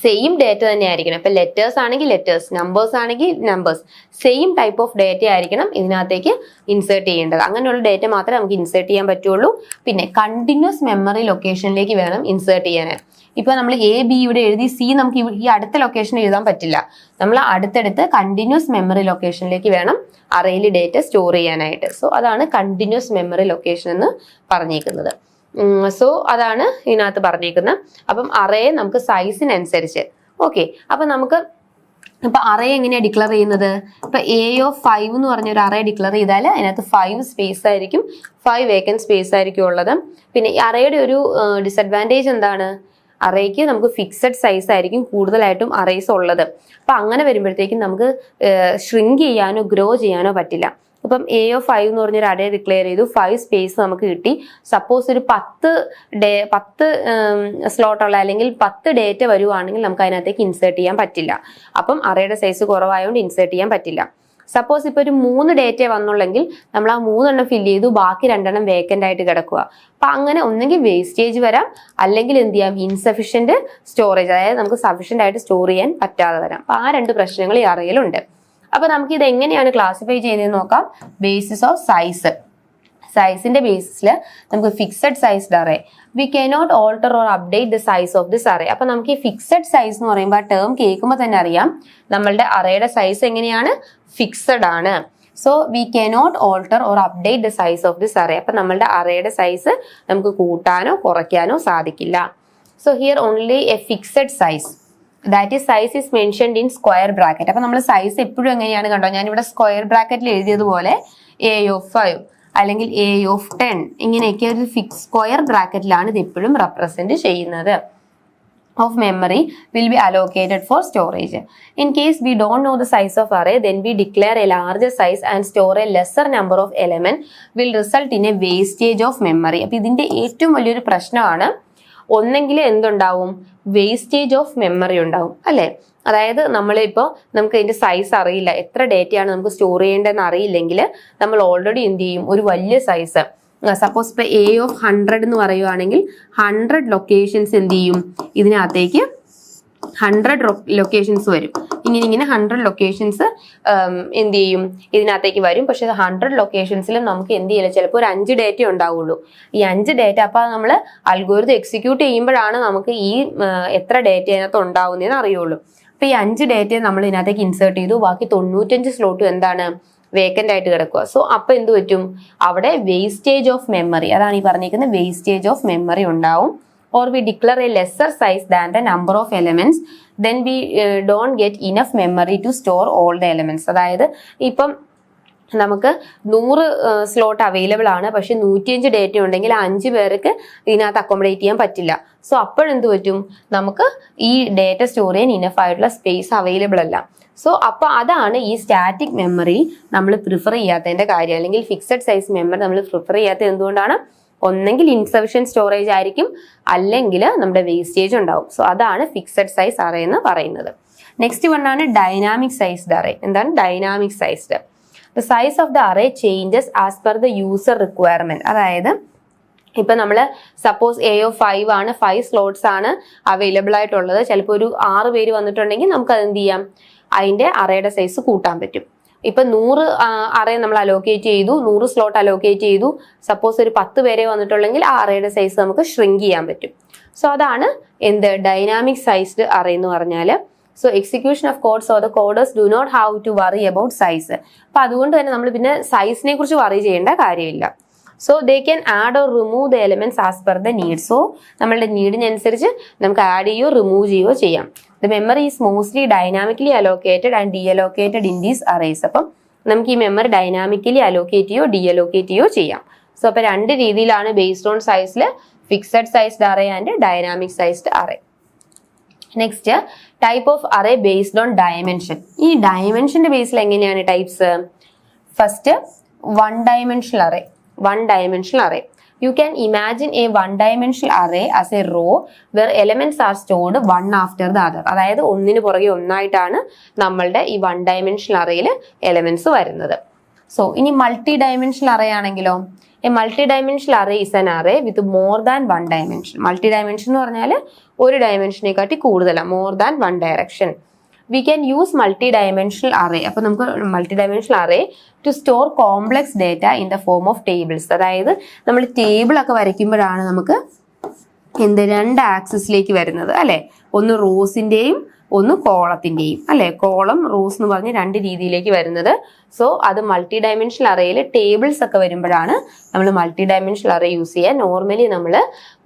സെയിം ഡേറ്റ തന്നെ ആയിരിക്കണം. ഇപ്പൊ ലെറ്റേഴ്സ് ആണെങ്കിൽ ലെറ്റേഴ്സ്, നമ്പേഴ്സ് ആണെങ്കിൽ numbers, same type of data ആയിരിക്കണം ഇതിനകത്തേക്ക് ഇൻസേർട്ട് ചെയ്യേണ്ടത്. അങ്ങനെയുള്ള ഡേറ്റ മാത്രമേ നമുക്ക് ഇൻസേർട്ട് ചെയ്യാൻ പറ്റുള്ളൂ. പിന്നെ കണ്ടിന്യൂസ് മെമ്മറി ലൊക്കേഷനിലേക്ക് വേണം ഇൻസേർട്ട് ചെയ്യാനായിട്ട്. ഇപ്പൊ നമ്മൾ AB ഇവിടെ എഴുതി C നമുക്ക് ഈ അടുത്ത ലൊക്കേഷൻ എഴുതാൻ പറ്റില്ല. നമ്മൾ അടുത്തടുത്ത് കണ്ടിന്യൂസ് മെമ്മറി ലൊക്കേഷനിലേക്ക് വേണം അറേയിൽ ഡേറ്റ സ്റ്റോർ ചെയ്യാനായിട്ട്. സോ അതാണ് കണ്ടിന്യൂസ് മെമ്മറി ലൊക്കേഷൻ എന്ന് പറഞ്ഞേക്കുന്നത്. സോ അതാണ് ഇതിനകത്ത് പറഞ്ഞേക്കുന്നത്. അപ്പം അറേ നമുക്ക് സൈസിനനുസരിച്ച് ഓക്കെ. അപ്പൊ നമുക്ക് ഇപ്പൊ അറേ എങ്ങനെയാണ് ഡിക്ലെയർ ചെയ്യുന്നത്? ഇപ്പൊ A(5) എന്ന് പറഞ്ഞ ഒരു അറേ ഡിക്ലെയർ ചെയ്താൽ അതിനകത്ത് 5 സ്പേസ് ആയിരിക്കും, 5 വേക്കൻറ്റ് സ്പേസ് ആയിരിക്കും ഉള്ളത്. പിന്നെ ഈ അറേയുടെ ഒരു ഡിസഡ്വാൻറ്റേജ് എന്താണ്? അറേക്ക് നമുക്ക് ഫിക്സഡ് സൈസ് ആയിരിക്കും കൂടുതലായിട്ടും അറേസ് ഉള്ളത്. അപ്പൊ അങ്ങനെ വരുമ്പോഴത്തേക്കും നമുക്ക് ഷ്രിങ്ക് ചെയ്യാനോ ഗ്രോ ചെയ്യാനോ പറ്റില്ല. ഇപ്പം A(5) എന്ന് പറഞ്ഞൊരു അറേ ഡിക്ലെയർ ചെയ്തു, 5 സ്പേസ് നമുക്ക് കിട്ടി. സപ്പോസ് ഒരു 10 സ്ലോട്ടുള്ള അല്ലെങ്കിൽ 10 ഡേറ്റ വരുവാണെങ്കിൽ നമുക്ക് അതിനകത്തേക്ക് ഇൻസേർട്ട് ചെയ്യാൻ പറ്റില്ല. അപ്പം അറേയുടെ സൈസ് കുറവായതുകൊണ്ട് ഇൻസേർട്ട് ചെയ്യാൻ പറ്റില്ല. സപ്പോസ് ഇപ്പോൾ ഒരു 3 ഡേറ്റ വന്നുള്ളെങ്കിൽ നമ്മൾ ആ 3 എണ്ണം ഫില്ല് ചെയ്തു, ബാക്കി 2 എണ്ണം വേക്കൻ്റ് ആയിട്ട് കിടക്കുക. അപ്പൊ അങ്ങനെ ഒന്നെങ്കിൽ വേസ്റ്റേജ് വരാം, അല്ലെങ്കിൽ എന്ത് ചെയ്യാം? ഇൻസഫിഷ്യന്റ് സ്റ്റോറേജ്, അതായത് നമുക്ക് സഫീഷ്യന്റ് ആയിട്ട് സ്റ്റോർ ചെയ്യാൻ പറ്റാതെ വരാം. അപ്പൊ ആ 2 പ്രശ്നങ്ങൾ ഈ അറേയിലുണ്ട്. അപ്പൊ നമുക്ക് ഇത് എങ്ങനെയാണ് ക്ലാസിഫൈ ചെയ്യുന്നതെന്ന് നോക്കാം. Basis of size. സൈസിന്റെ ബേസിസിൽ നമുക്ക് fixed sized array, we cannot alter or update the size of this array. അപ്പൊ നമുക്ക് ഈ ഫിക്സഡ് സൈസ് എന്ന് പറയുമ്പോൾ ആ ടേം കേൾക്കുമ്പോൾ തന്നെ അറിയാം നമ്മളുടെ അറേയുടെ സൈസ് എങ്ങനെയാണ്? ഫിക്സഡ് ആണ്. So we cannot alter or update the size of this array. അപ്പൊ നമ്മളുടെ അറേയുടെ സൈസ് നമുക്ക് കൂട്ടാനോ കുറയ്ക്കാനോ സാധിക്കില്ല. So here only A fixed size, that is size is mentioned in square bracket. അപ്പൊ നമ്മൾ സൈസ് എപ്പോഴും എങ്ങനെയാണ് കണ്ടോ? ഞാനിവിടെ സ്ക്വയർ ബ്രാക്കറ്റിൽ എഴുതിയതുപോലെ A(5) അല്ലെങ്കിൽ A(10) ഇങ്ങനെയൊക്കെ ഒരു സ്ക്വയർ ബ്രാക്കറ്റിലാണ് ഇത് എപ്പോഴും റെപ്രസെന്റ് ചെയ്യുന്നത്. of memory will be allocated for storage. In case we don't know the size of array, then we declare a larger size and store a lesser number of element will result in a wastage of memory. അപ്പൊ ഇതിന്റെ ഏറ്റവും വലിയൊരു പ്രശ്നമാണ് ഒന്നെങ്കിൽ എന്തുണ്ടാവും? Wastage of memory ഉണ്ടാവും അല്ലെ. അതായത് നമ്മളിപ്പോൾ നമുക്ക് ഇതിന്റെ സൈസ് അറിയില്ല, എത്ര ഡേറ്റയാണ് നമുക്ക് സ്റ്റോർ ചെയ്യേണ്ടതെന്ന് അറിയില്ലെങ്കിൽ നമ്മൾ ഓൾറെഡി എന്ത് ചെയ്യും? ഒരു വലിയ സൈസ്, സപ്പോസ് ഇപ്പൊ A(100) എന്ന് പറയുവാണെങ്കിൽ 100 ലൊക്കേഷൻസ് എന്ത് ചെയ്യും? ഇതിനകത്തേക്ക് 100 ലൊക്കേഷൻസ് വരും. ഇങ്ങനെ 100 ലൊക്കേഷൻസ് എന്ത് ചെയ്യും? ഇതിനകത്തേക്ക് വരും. പക്ഷെ 100 ലൊക്കേഷൻസിലും നമുക്ക് എന്ത് ചെയ്യില്ല, ചിലപ്പോൾ ഒരു 5 ഡേറ്റ ഉണ്ടാവുള്ളൂ. ഈ 5 ഡേറ്റ അപ്പൊ നമ്മൾ അൽഗോരിതം എക്സിക്യൂട്ട് ചെയ്യുമ്പോഴാണ് നമുക്ക് ഈ എത്ര ഡേറ്റ അതിനകത്ത് ഉണ്ടാവുന്നതെന്ന് അറിയുള്ളൂ. അപ്പൊ ഈ 5 ഡേറ്റ നമ്മൾ ഇതിനകത്തേക്ക് ഇൻസേർട്ട് ചെയ്തു, ബാക്കി 95 സ്ലോട്ടും എന്താണ്? വേക്കൻ്റ് ആയിട്ട് കിടക്കുക. സോ അപ്പൊ എന്ത് പറ്റും? അവിടെ വേസ്റ്റേജ് ഓഫ് മെമ്മറി, അതാണ് ഈ പറഞ്ഞിരിക്കുന്നത്, വേസ്റ്റേജ് ഓഫ് മെമ്മറി ഉണ്ടാവും. or we declare a lesser size than the number of elements, then we don't get enough memory to store all the elements. അതായത് ഇപ്പം നമുക്ക് 100 സ്ലോട്ട് അവൈലബിൾ ആണ്, പക്ഷെ 105 ഡേറ്റ ഉണ്ടെങ്കിൽ 5 പേർക്ക് ഇതിനകത്ത് അക്കോമഡേറ്റ് ചെയ്യാൻ പറ്റില്ല. സോ അപ്പോഴെന്ത് പറ്റും? നമുക്ക് ഈ ഡേറ്റ സ്റ്റോർ ചെയ്യാൻ ഇനഫ് ആയിട്ടുള്ള സ്പേസ് അവൈലബിൾ അല്ല. സോ അപ്പോൾ അതാണ് ഈ സ്റ്റാറ്റിക് മെമ്മറി നമ്മൾ പ്രിഫർ ചെയ്യാത്തതിന്റെ കാര്യം, അല്ലെങ്കിൽ ഫിക്സഡ് സൈസ് മെമ്മറി നമ്മൾ പ്രിഫർ ചെയ്യാത്തത് എന്തുകൊണ്ടാണ്? ഒന്നെങ്കിൽ ഇൻസഫിഷ്യന്റ് സ്റ്റോറേജ് ആയിരിക്കും, അല്ലെങ്കിൽ നമ്മുടെ വേസ്റ്റേജ് ഉണ്ടാവും. സോ അതാണ് ഫിക്സഡ് സൈസ് അറേ എന്ന് പറയുന്നത്. നെക്സ്റ്റ് വൺ ആണ് ഡൈനാമിക് സൈസ്ഡ് അറേ. എന്താണ് dynamic sized? The size of the array changes as per the user requirement. അതായത് ഇപ്പൊ നമ്മൾ സപ്പോസ് A(5) ആണ്, 5 സ്ലോട്ട്സ് ആണ് അവൈലബിൾ ആയിട്ടുള്ളത്. ചിലപ്പോൾ ഒരു 6 പേര് വന്നിട്ടുണ്ടെങ്കിൽ നമുക്ക് അത് എന്ത് ചെയ്യാം? അതിന്റെ അറേയുടെ സൈസ് കൂട്ടാൻ പറ്റും. ഇപ്പൊ 100 അറേ നമ്മൾ അലോക്കേറ്റ് ചെയ്തു, 100 സ്ലോട്ട് അലോക്കേറ്റ് ചെയ്തു. സപ്പോസ് ഒരു 10 പേരെ വന്നിട്ടുണ്ടെങ്കിൽ ആ അറേയുടെ സൈസ് നമുക്ക് ഷ്രിങ്ക് ചെയ്യാൻ പറ്റും. സോ അതാണ് എന്ത് ഡൈനാമിക് സൈസ്ഡ് അറേ എന്ന് പറഞ്ഞാല്. So execution of codes or the coders do not have to worry about size. അപ്പൊ അതുകൊണ്ട് തന്നെ നമ്മൾ പിന്നെ സൈസിനെ കുറിച്ച് വറി ചെയ്യേണ്ട കാര്യമില്ല. So they can add or remove the elements as per the need. So നമ്മളുടെ നീഡിനനുസരിച്ച് നമുക്ക് ആഡ് ചെയ്യുകയോ റിമൂവ് ചെയ്യുകയോ ചെയ്യാം. The memory is mostly dynamically allocated and deallocated in these arrays. അപ്പം നമുക്ക് ഈ മെമ്മറി ഡൈനാമിക്കലി അലോക്കേറ്റ് ചെയ്യോ ഡി അലോക്കേറ്റ് ചെയ്യോ ചെയ്യാം. സോ അപ്പൊ രണ്ട് രീതിയിലാണ് ബേസ്ഡ് ഓൺ സൈസിൽ fixed sized array and dynamic sized array. Next type of array based on dimension. ഈ ഡയമെൻഷന്റെ ബേസിൽ എങ്ങനെയാണ് types? First one dimensional array. One dimensional array. You can imagine a one-dimensional array as a row where elements are stored one after the other. അതായത് ഒന്നിന് പുറകെ ഒന്നായിട്ടാണ് നമ്മളുടെ ഈ one dimensional അറേയിൽ elements വരുന്നത്. So ഇനി multi dimensional array ആണെങ്കിലോ? A multi dimensional array is an array with more than one dimension. Multi dimension എന്ന് പറഞ്ഞാൽ ഒരു ഡയമെൻഷനെക്കാട്ടി കൂടുതലാണ്, more than one direction. We can use multi-dimensional array. അപ്പോൾ നമുക്ക് multi-dimensional array to store complex data in the form of tables. അതായത് നമ്മൾ table ഒക്കെ വരയ്ക്കുമ്പോഴാണ് നമുക്ക് രണ്ട് ആക്സിസിലേക്ക് വരുന്നത് അല്ലെ. ഒന്ന് റോസിന്റെയും ഒന്ന് കോളത്തിന്റെയും അല്ലെ. കോളം റോസ് എന്ന് പറഞ്ഞ് രണ്ട് രീതിയിലേക്ക് വരുന്നത്. സോ അത് മൾട്ടി ഡയമെൻഷണൽ അറേയിൽ ടേബിൾസ് ഒക്കെ വരുമ്പോഴാണ് നമ്മൾ മൾട്ടി ഡയമെൻഷണൽ അറേ യൂസ് ചെയ്യുക. നോർമലി നമ്മൾ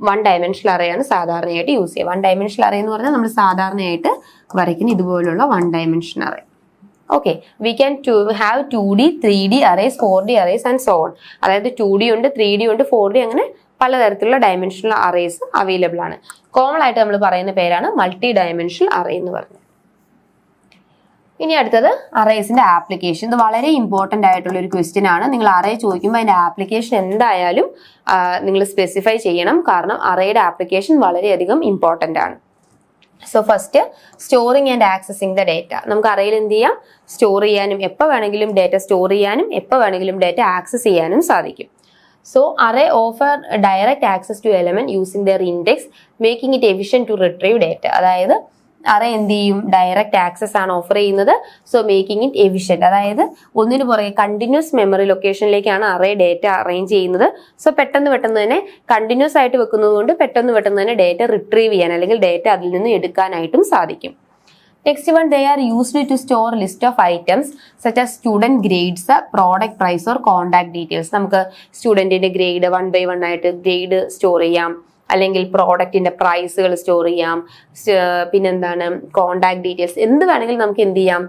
വൺ ഡയമെൻഷണൽ അറേ ആണ് സാധാരണയായിട്ട് യൂസ് ചെയ്യുക. വൺ ഡയമെൻഷണൽ അറേ എന്ന് പറഞ്ഞാൽ നമ്മൾ സാധാരണയായിട്ട് വരയ്ക്കുന്ന ഇതുപോലുള്ള one dimension array. Okay, we can have 2D 3D arrays 4D arrays and so on. അതായത് 2D ഉണ്ട്, 3D ഉണ്ട്, 4D അങ്ങനെ പലതരത്തിലുള്ള ഡയമെൻഷണൽ അറേസ് അവൈലബിൾ ആണ്. കോമൺ ആയിട്ട് നമ്മൾ പറയുന്ന പേരാണ് മൾട്ടി ഡയമെൻഷണൽ അറേ എന്ന് പറയുന്നത്. ഇനി അടുത്തത് അറേസിന്റെ ആപ്ലിക്കേഷൻ. ഇത് വളരെ ഇമ്പോർട്ടന്റ് ആയിട്ടുള്ള ഒരു ക്വസ്റ്റ്യൻ ആണ്. നിങ്ങൾ അറേ ചോദിക്കുമ്പോൾ അതിന്റെ ആപ്ലിക്കേഷൻ എന്തായാലും നിങ്ങൾ സ്പെസിഫൈ ചെയ്യണം. കാരണം അറേയുടെ ആപ്ലിക്കേഷൻ വളരെയധികം ഇമ്പോർട്ടന്റ് ആണ്. So first storing and accessing the data. നമുക്ക് അറേയിൽ എന്ത് ചെയ്യാം? സ്റ്റോർ ചെയ്യാനും എപ്പോൾ വേണമെങ്കിലും ഡേറ്റ സ്റ്റോർ ചെയ്യാനും എപ്പോൾ വേണമെങ്കിലും ഡേറ്റ ആക്സസ് ചെയ്യാനും സാധിക്കും. So array offer direct access to element using their index, making it efficient to retrieve data. അതായത് അറേ എന്ത് ചെയ്യും? ഡയറക്റ്റ് ആക്സസ് ആണ് ഓഫർ ചെയ്യുന്നത്. So making it efficient. അതായത് ഒന്നിനു പുറകെ കണ്ടിന്യൂസ് മെമ്മറി ലൊക്കേഷനിലേക്കാണ് അറേ ഡേറ്റ അറേഞ്ച് ചെയ്യുന്നത്. സോ പെട്ടെന്ന് തന്നെ കണ്ടിന്യൂസ് ആയിട്ട് വെക്കുന്നത് കൊണ്ട് പെട്ടെന്ന് തന്നെ ഡേറ്റ റിട്രീവ് ചെയ്യാൻ അല്ലെങ്കിൽ ഡേറ്റ അതിൽ നിന്ന് എടുക്കാനായിട്ടും സാധിക്കും. Next one, they are used to store list of items such as student grades, product price or contact details. നമുക്ക് സ്റ്റുഡന്റിന്റെ ഗ്രേഡ് 1 by 1 ആയിട്ട് ഗ്രേഡ് സ്റ്റോർ ചെയ്യാം, അല്ലെങ്കിൽ പ്രോഡക്റ്റിന്റെ പ്രൈസുകൾ സ്റ്റോർ ചെയ്യാം, പിന്നെന്താണ് കോണ്ടാക്ട് ഡീറ്റെയിൽസ്, എന്ത് വേണമെങ്കിലും നമുക്ക് എന്ത് ചെയ്യാം?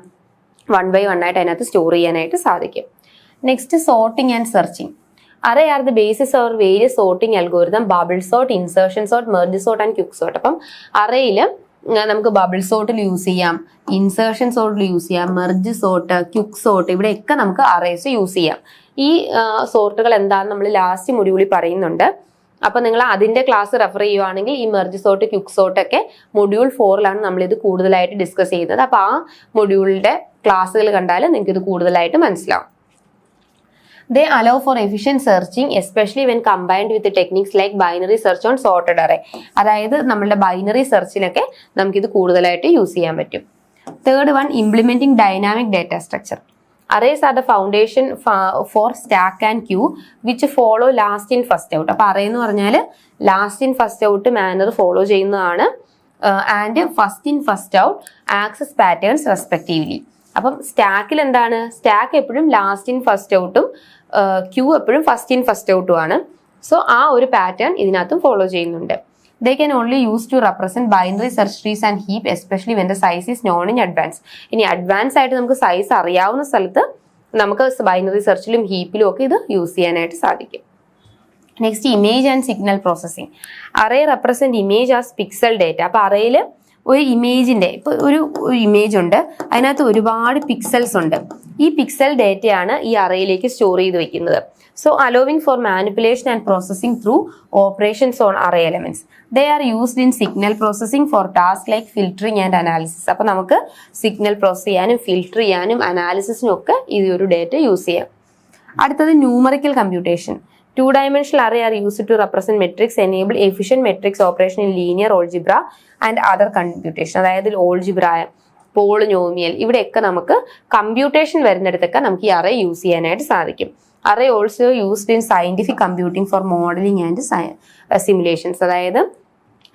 1 by 1 ആയിട്ട് അതിനകത്ത് സ്റ്റോർ ചെയ്യാനായിട്ട് സാധിക്കും. Next sorting and searching. Array are the basis of various sorting algorithm, bubble sort, insertion sort, merge sort and quick sort. അപ്പം അറേയിൽ നമുക്ക് ബബിൾ സോർട്ടിൽ യൂസ് ചെയ്യാം, ഇൻസേർഷൻ സോർട്ടിൽ യൂസ് ചെയ്യാം, മെർജ് സോർട്ട്, ക്വിക്ക് സോർട്ട്, ഇവിടെയൊക്കെ നമുക്ക് അറേസ് യൂസ് ചെയ്യാം. ഈ സോർട്ടുകൾ എന്താണെന്ന് നമ്മൾ ലാസ്റ്റ് മൊഡ്യൂളിൽ പറയുന്നുണ്ട്. അപ്പൊ നിങ്ങൾ അതിന്റെ ക്ലാസ് റെഫർ ചെയ്യുവാണെങ്കിൽ ഈ മെർജ് സോർട്ട്, ക്വിക്ക് സോർട്ട് ഒക്കെ മൊഡ്യൂൾ 4 നമ്മളിത് കൂടുതലായിട്ട് ഡിസ്കസ് ചെയ്യുന്നത്. അപ്പൊ ആ മൊഡ്യൂളിന്റെ ക്ലാസ്സുകൾ കണ്ടാൽ നിങ്ങൾക്ക് ഇത് കൂടുതലായിട്ട് മനസ്സിലാവും. They allow for efficient searching, especially when combined with the techniques like binary search on sorted array. അതായത് നമ്മളുടെ ബൈനറി സെർച്ചിലൊക്കെ നമുക്കിത് കൂടുതലായിട്ട് യൂസ് ചെയ്യാൻ പറ്റും. Third one, implementing dynamic data structure. Arrays are the foundation for stack and queue which follow last in first out. അപ്പൊ array എന്ന് പറഞ്ഞാൽ last in first out manner follow ചെയ്യുന്നതാണ്. And first in first out access patterns respectively. അപ്പം സ്റ്റാക്കിൽ എന്താണ്? Stack എപ്പോഴും last in first ഔട്ടും queue എപ്പോഴും ഫസ്റ്റ് ഇൻ ഫസ്റ്റ് ഔട്ടും ആണ്. സോ ആ ഒരു പാറ്റേൺ ഇതിനകത്തും ഫോളോ ചെയ്യുന്നുണ്ട്. They can only use to represent binary search trees and heap, especially when the size is known in advance. ഇനി അഡ്വാൻസ് ആയിട്ട് നമുക്ക് സൈസ് അറിയാവുന്ന സ്ഥലത്ത് നമുക്ക് ബൈനറി സെർച്ചിലും ഹീപ്പിലും ഒക്കെ ഇത് യൂസ് ചെയ്യാനായിട്ട് സാധിക്കും. Next, image and signal processing. Array represent image as pixel data. അപ്പൊ അറേയിൽ ഒരു ഇമേജിന്റെ ഇപ്പൊ ഒരു ഇമേജ് ഉണ്ട്, അതിനകത്ത് ഒരുപാട് പിക്സൽസ് ഉണ്ട്. ഈ പിക്സൽ ഡേറ്റയാണ് ഈ അറേയിലേക്ക് സ്റ്റോർ ചെയ്ത് വെക്കുന്നത്. So allowing for manipulation and processing through operations on array elements. They are used in signal processing for task like filtering and analysis. അപ്പൊ നമുക്ക് സിഗ്നൽ പ്രോസസ് ചെയ്യാനും ഫിൽറ്റർ ചെയ്യാനും അനാലിസിസിനും ഒക്കെ ഈ ഒരു ഡേറ്റ യൂസ് ചെയ്യാം. അടുത്തത് numerical computation. 2-dimensional array are used to represent metrics, enable efficient metrics operation in linear algebra and other computation. അതായത് ഓൾജിബ്ര, പോളിനോമിയൽ, ഇവിടെയൊക്കെ നമുക്ക് കമ്പ്യൂട്ടേഷൻ വരുന്നിടത്തൊക്കെ നമുക്ക് ഈ അറേ യൂസ് ചെയ്യാനായിട്ട് സാധിക്കും. Array also used in scientific computing for modelling and simulations. അതായത്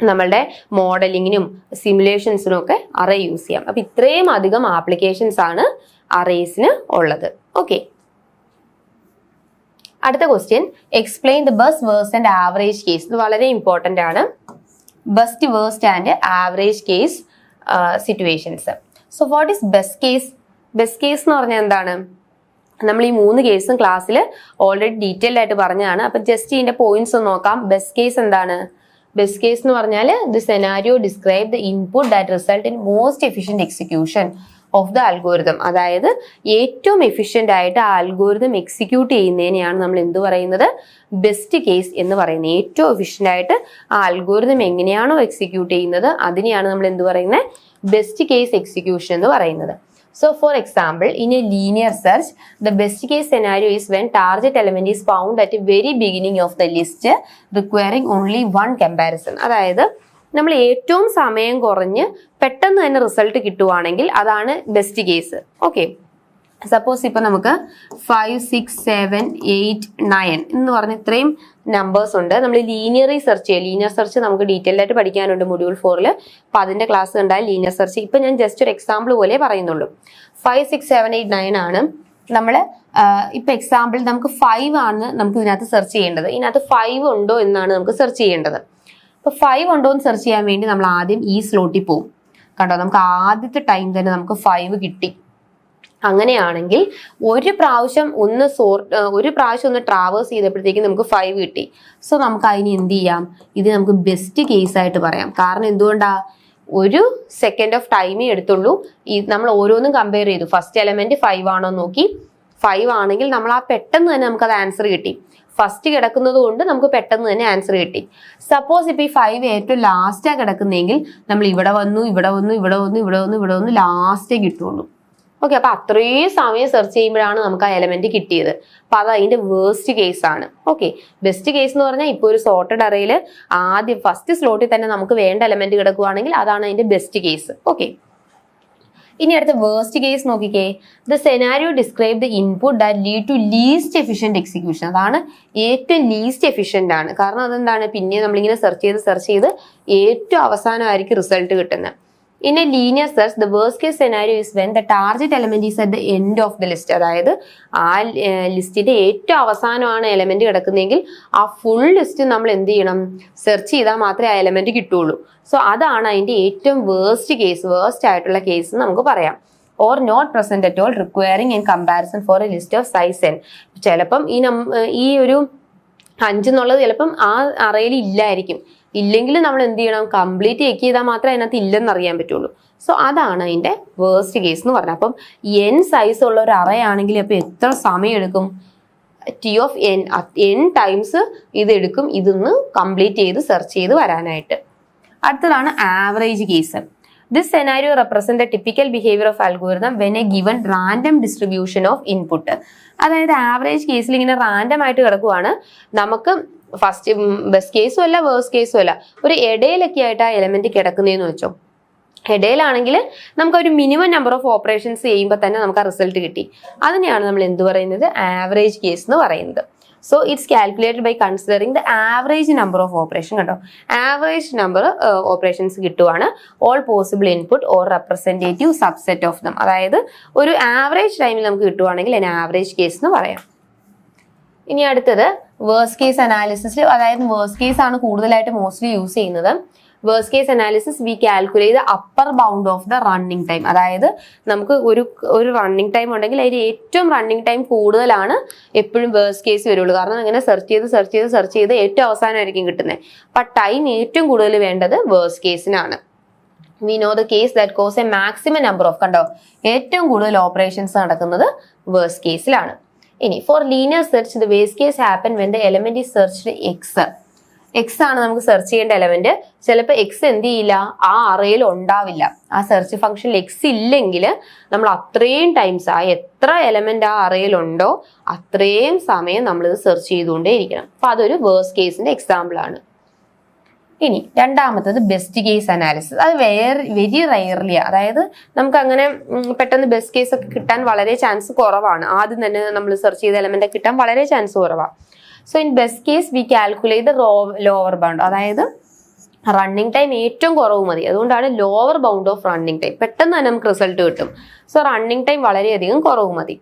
നമ്മളുടെ മോഡലിങ്ങിനും സിമുലേഷൻസിനും ഒക്കെ അറേ യൂസ് ചെയ്യാം. അപ്പൊ ഇത്രയും അധികം ആപ്ലിക്കേഷൻസ് ആണ് അറേസിന് ഉള്ളത്. ഓക്കെ, അടുത്ത question, explain the best worst and average case. ഇത് വളരെ ഇമ്പോർട്ടൻ്റ് ആണ്. Best worst and average case situations. So what is best case? Best case എന്ന് പറഞ്ഞാൽ എന്താണ്? നമ്മൾ ഈ 3 കേസും ക്ലാസ്സിൽ ഓൾറെഡി ഡീറ്റെയിൽഡ് ആയിട്ട് പറഞ്ഞതാണ്. അപ്പം ജസ്റ്റ് ഇതിന്റെ പോയിന്റ്സ് ഒന്ന് നോക്കാം. ബെസ്റ്റ് കേസ് എന്താണ്? ബെസ്റ്റ് കേസ് എന്ന് പറഞ്ഞാൽ the scenario describe the input that result in most efficient execution of the algorithm. അതായത് ഏറ്റവും എഫിഷ്യന്റ് ആയിട്ട് ആ അൽഗോരിതം എക്സിക്യൂട്ട് ചെയ്യുന്നതിനെയാണ് നമ്മൾ എന്ത് പറയുന്നത്? ബെസ്റ്റ് കേസ് എന്ന് പറയുന്നത്. ഏറ്റവും എഫിഷ്യന്റ് ആയിട്ട് ആ അൽഗോരിതം എങ്ങനെയാണോ എക്സിക്യൂട്ട് ചെയ്യുന്നത് അതിനെയാണ് നമ്മൾ എന്ത് പറയുന്നത്? ബെസ്റ്റ് കേസ് എക്സിക്യൂഷൻ എന്ന് പറയുന്നത്. So for example, in a linear search, the best case scenario is when target element is found at the very beginning of the list, requiring only one comparison. അതായത് നമ്മൾ ഏറ്റവും സമയം കുറഞ്ഞ് പെട്ടെന്ന് തന്നെ result കിട്ടുവാണെങ്കിൽ അതാണ് ബെസ്റ്റ് കേസ്. ഓക്കെ, സപ്പോസ് ഇപ്പൊ നമുക്ക് 5, 6, 7, 8, 9 എന്ന് പറഞ്ഞ ഇത്രയും നമ്പേഴ്സ് ഉണ്ട്. നമ്മൾ ലീനിയറി സെർച്ച് ചെയ്യുക. ലീനിയർ സെർച്ച് നമുക്ക് ഡീറ്റെയിൽ ആയിട്ട് പഠിക്കാനുണ്ട് മൊഡ്യൂൾ 4 അപ്പൊ അതിന്റെ ക്ലാസ് ഉണ്ടായാൽ ലീനിയർ സെർച്ച്. ഇപ്പൊ ഞാൻ ജസ്റ്റ് ഒരു എക്സാമ്പിൾ പോലെ പറയുന്നുള്ളൂ. 5, 6, 7, 8, 9 ആണ് നമ്മൾ ഇപ്പൊ എക്സാമ്പിൾ നമുക്ക് 5 ആണ് നമുക്ക് ഇതിനകത്ത് സെർച്ച് ചെയ്യേണ്ടത്. ഇതിനകത്ത് 5 ഉണ്ടോ എന്നാണ് നമുക്ക് സെർച്ച് ചെയ്യേണ്ടത്. അപ്പൊ 5 ഉണ്ടോ എന്ന് സെർച്ച് ചെയ്യാൻ വേണ്ടി നമ്മൾ ആദ്യം ഈ സ്ലോട്ടിൽ പോകും. കണ്ടോ, നമുക്ക് ആദ്യത്തെ ടൈം തന്നെ നമുക്ക് 5 കിട്ടി. അങ്ങനെയാണെങ്കിൽ ഒരു പ്രാവശ്യം ഒന്ന് ട്രാവേഴ്സ് ചെയ്തപ്പോഴത്തേക്കും നമുക്ക് 5 കിട്ടി. സോ നമുക്ക് അതിന് എന്ത് ചെയ്യാം? ഇത് നമുക്ക് ബെസ്റ്റ് കേസ് ആയിട്ട് പറയാം. കാരണം എന്തുകൊണ്ടാ? 1 സെക്കൻഡ് ഓഫ് ടൈമേ എടുത്തുള്ളൂ. നമ്മൾ ഓരോന്നും കമ്പയർ ചെയ്തു. ഫസ്റ്റ് എലമെന്റ് 5 ആണോ നോക്കി. 5 ആണെങ്കിൽ നമ്മൾ ആ പെട്ടെന്ന് തന്നെ നമുക്ക് അത് ആൻസർ കിട്ടി. ഫസ്റ്റ് കിടക്കുന്നത് കൊണ്ട് നമുക്ക് പെട്ടെന്ന് തന്നെ ആൻസർ കിട്ടി. സപ്പോസ് ഇപ്പൊ ഈ 5 ഏറ്റവും ലാസ്റ്റാ കിടക്കുന്നതെങ്കിൽ നമ്മൾ ഇവിടെ വന്നു ലാസ്റ്റേ കിട്ടുള്ളൂ. ഓക്കെ, അപ്പൊ അത്രയും സമയം സെർച്ച് ചെയ്യുമ്പോഴാണ് നമുക്ക് ആ എലമെന്റ് കിട്ടിയത്. അപ്പൊ അത് അതിന്റെ വേസ്റ്റ് കേസ് ആണ്. ഓക്കെ, ബെസ്റ്റ് കേസ് എന്ന് പറഞ്ഞാൽ ഇപ്പൊ ഒരു സോർട്ടഡ് അറേയിൽ ആദ്യം ഫസ്റ്റ് സ്ലോട്ടിൽ തന്നെ നമുക്ക് വേണ്ട എലമെന്റ് കിടക്കുവാണെങ്കിൽ അതാണ് അതിന്റെ ബെസ്റ്റ് കേസ്. ഓക്കെ, ഇനി അടുത്ത വേസ്റ്റ് കേസ് നോക്കിക്കേ. The scenario describe the input that lead to least efficient execution. അതാണ് ഏറ്റവും ലീസ്റ്റ് എഫിഷ്യന്റ് ആണ്. കാരണം അതെന്താണ്? പിന്നെ നമ്മളിങ്ങനെ സെർച്ച് ചെയ്ത് ഏറ്റവും അവസാനമായിരിക്കും റിസൾട്ട് കിട്ടുന്നത്. In a linear search, the worst case scenario is when the target element is at the end of the list. അതായത് ആ ലിസ്റ്റിന്റെ ഏറ്റവും അവസാനമാണ് എലമെന്റ് കിടക്കുന്നതെങ്കിൽ ആ ഫുൾ ലിസ്റ്റ് നമ്മൾ എന്ത് ചെയ്യണം? സെർച്ച് ചെയ്താൽ മാത്രമേ ആ എലമെന്റ് കിട്ടുള്ളൂ. സോ അതാണ് അതിന്റെ ഏറ്റവും വേസ്റ്റ് ആയിട്ടുള്ള കേസ് നമുക്ക് പറയാം. Or not present at all, requiring in comparison for a list of size n. ചിലപ്പം ഈ ഒരു 5 എന്നുള്ളത് ചിലപ്പം ആ അറയിൽ ഇല്ലായിരിക്കും. ഇല്ലെങ്കിൽ നമ്മൾ എന്ത് ചെയ്യണം? കംപ്ലീറ്റ് ചെക്ക് ചെയ്താൽ മാത്രമേ അതിനകത്ത് ഇല്ലെന്ന് അറിയാൻ പറ്റുള്ളൂ. സോ അതാണ് അതിന്റെ വേസ്റ്റ് കേസ് എന്ന് പറഞ്ഞത്. അപ്പം n സൈസ് ഉള്ള ഒരു അറേ ആണെങ്കിൽ അപ്പൊ എത്ര സമയം എടുക്കും? T of n ടൈംസ് ഇത് എടുക്കും ഇതൊന്ന് കംപ്ലീറ്റ് ചെയ്ത് സെർച്ച് ചെയ്ത് വരാനായിട്ട്. അടുത്തതാണ് average case. This scenario represents the typical behavior of algorithm when a given random distribution of input. അതായത് ആവറേജ് കേസിൽ ഇങ്ങനെ റാൻഡം ആയിട്ട് കിടക്കുവാണ്. നമുക്ക് ഫസ്റ്റ് ബെസ്റ്റ് കേസും അല്ല വേഴ്സ്റ്റ് കേസും അല്ല, ഒരു ഇടയിലൊക്കെ ആയിട്ട് ആ എലമെന്റ് കിടക്കുന്നതെന്ന് വെച്ചോ. ഇടയിലാണെങ്കിൽ നമുക്ക് ഒരു മിനിമം നമ്പർ ഓഫ് ഓപ്പറേഷൻസ് ചെയ്യുമ്പോൾ തന്നെ നമുക്ക് ആ റിസൾട്ട് കിട്ടി. അതിനെയാണ് നമ്മൾ എന്ത് പറയുന്നത്? ആവറേജ് കേസ് എന്ന് പറയുന്നത്. So its calculated by considering the average number of operation. കേട്ടോ, ആവറേജ് നമ്പർ ഓപ്പറേഷൻസ് കിട്ടുവാണ്. All possible input or representative subset of them. അതായത് ഒരു ആവറേജ് ടൈമിൽ നമുക്ക് കിട്ടുവാണെങ്കിൽ അതിന് ആവറേജ് കേസ് എന്ന് പറയാം. ഇനി അടുത്തത് വേഴ്സ്റ്റ് കേസ് അനാലിസിസ്. അതായത് വേഴ്സ്റ്റ് കേസ് ആണ് കൂടുതലായിട്ട് മോസ്റ്റ്ലി യൂസ് ചെയ്യുന്നത്. Worst case analysis we calculate the upper bound of the running time. അതായത് നമുക്ക് ഒരു റണ്ണിങ് ടൈം ഉണ്ടെങ്കിൽ അതിന് ഏറ്റവും റണ്ണിങ് ടൈം കൂടുതലാണ് എപ്പോഴും വേഴ്സ്റ്റ് കേസ് വരുള്ളൂ. കാരണം അങ്ങനെ സെർച്ച് ചെയ്ത് ഏറ്റവും അവസാനമായിരിക്കും കിട്ടുന്നത്. അപ്പൊ ടൈം ഏറ്റവും കൂടുതൽ വേണ്ടത് വേഴ്സ്റ്റ് കേസിനാണ്. We know the case that cause a maximum number of, കണ്ടോ, ഏറ്റവും കൂടുതൽ ഓപ്പറേഷൻസ് നടക്കുന്നത് വേഴ്സ്റ്റ് കേസിലാണ്. ഇനി for linear search the worst case happen when the element is searched X ആണ് നമുക്ക് സെർച്ച് ചെയ്യേണ്ട എലമെന്റ്. ചിലപ്പോൾ എക്സ് എന്ത് ചെയ്യില്ല? ആ അറയിൽ ഉണ്ടാവില്ല. ആ സെർച്ച് ഫംഗ്ഷനിൽ എക്സ് ഇല്ലെങ്കിൽ നമ്മൾ അത്രയും ടൈംസ് ആ എത്ര എലമെന്റ് ആ അറയിൽ ഉണ്ടോ അത്രയും സമയം നമ്മൾ ഇത് സെർച്ച് ചെയ്തുകൊണ്ടേ ഇരിക്കണം. അപ്പൊ അതൊരു വേഴ്സ്റ്റ് കേസിന്റെ എക്സാമ്പിൾ ആണ്. ഇനി രണ്ടാമത്തത് ബെസ്റ്റ് കേസ് അനാലിസിസ്. അത് വെരി റയർലി, അതായത് നമുക്ക് അങ്ങനെ പെട്ടെന്ന് ബെസ്റ്റ് കേസ് ഒക്കെ കിട്ടാൻ വളരെ ചാൻസ് കുറവാണ്. ആദ്യം തന്നെ നമ്മൾ സെർച്ച് ചെയ്ത എലമെന്റ് കിട്ടാൻ വളരെ ചാൻസ് കുറവാണ്. So in best case we calculate the lower bound. അതായത് റണ്ണിങ് ടൈം ഏറ്റവും കുറവ് മതി. അതുകൊണ്ടാണ് lower bound of running time. പെട്ടെന്ന് തന്നെ നമുക്ക് റിസൾട്ട് കിട്ടും. സോ റണ്ണിങ് ടൈം വളരെയധികം കുറവ് മതി.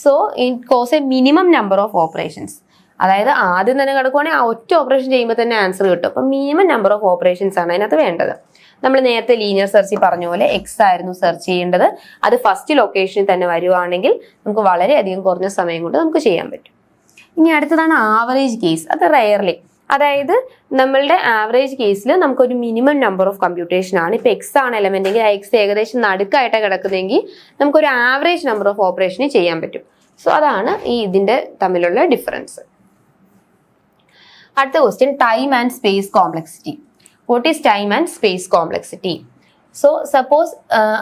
So it cos A minimum number of operations. അതായത് ആദ്യം തന്നെ കിടക്കുവാണെങ്കിൽ ആ ഒറ്റ ഓപ്പറേഷൻ ചെയ്യുമ്പോൾ തന്നെ ആൻസർ കിട്ടും. അപ്പം മിനിമം നമ്പർ ഓഫ് ഓപ്പറേഷൻസ് ആണ് അതിനകത്ത് വേണ്ടത്. നമ്മൾ നേരത്തെ ലീനിയർ സെർച്ചിൽ പറഞ്ഞ പോലെ എക്സ് ആയിരുന്നു സെർച്ച് ചെയ്യേണ്ടത്. അത് ഫസ്റ്റ് ലൊക്കേഷനിൽ തന്നെ വരുവാണെങ്കിൽ നമുക്ക് വളരെയധികം കുറഞ്ഞ സമയം കൊണ്ട് നമുക്ക് ചെയ്യാൻ പറ്റും. ഇനി അടുത്തതാണ് ആവറേജ് കേസ്. അത് റെയർലി, അതായത് നമ്മളുടെ ആവറേജ് കേസിൽ നമുക്കൊരു മിനിമം നമ്പർ ഓഫ് കമ്പ്യൂട്ടേഷൻ ആണ്. ഇപ്പൊ എക്സ് ആണ് എലമെന്റ് എങ്കിൽ ആ എക്സ് ഏകദേശം നടുക്കായിട്ടാണ് കിടക്കുന്നതെങ്കിൽ നമുക്കൊരു ആവറേജ് നമ്പർ ഓഫ് ഓപ്പറേഷന് ചെയ്യാൻ പറ്റും. സോ അതാണ് ഇതിന്റെ തമ്മിലുള്ള ഡിഫറൻസ്. അടുത്ത question, time and space complexity. What is time and space complexity? So suppose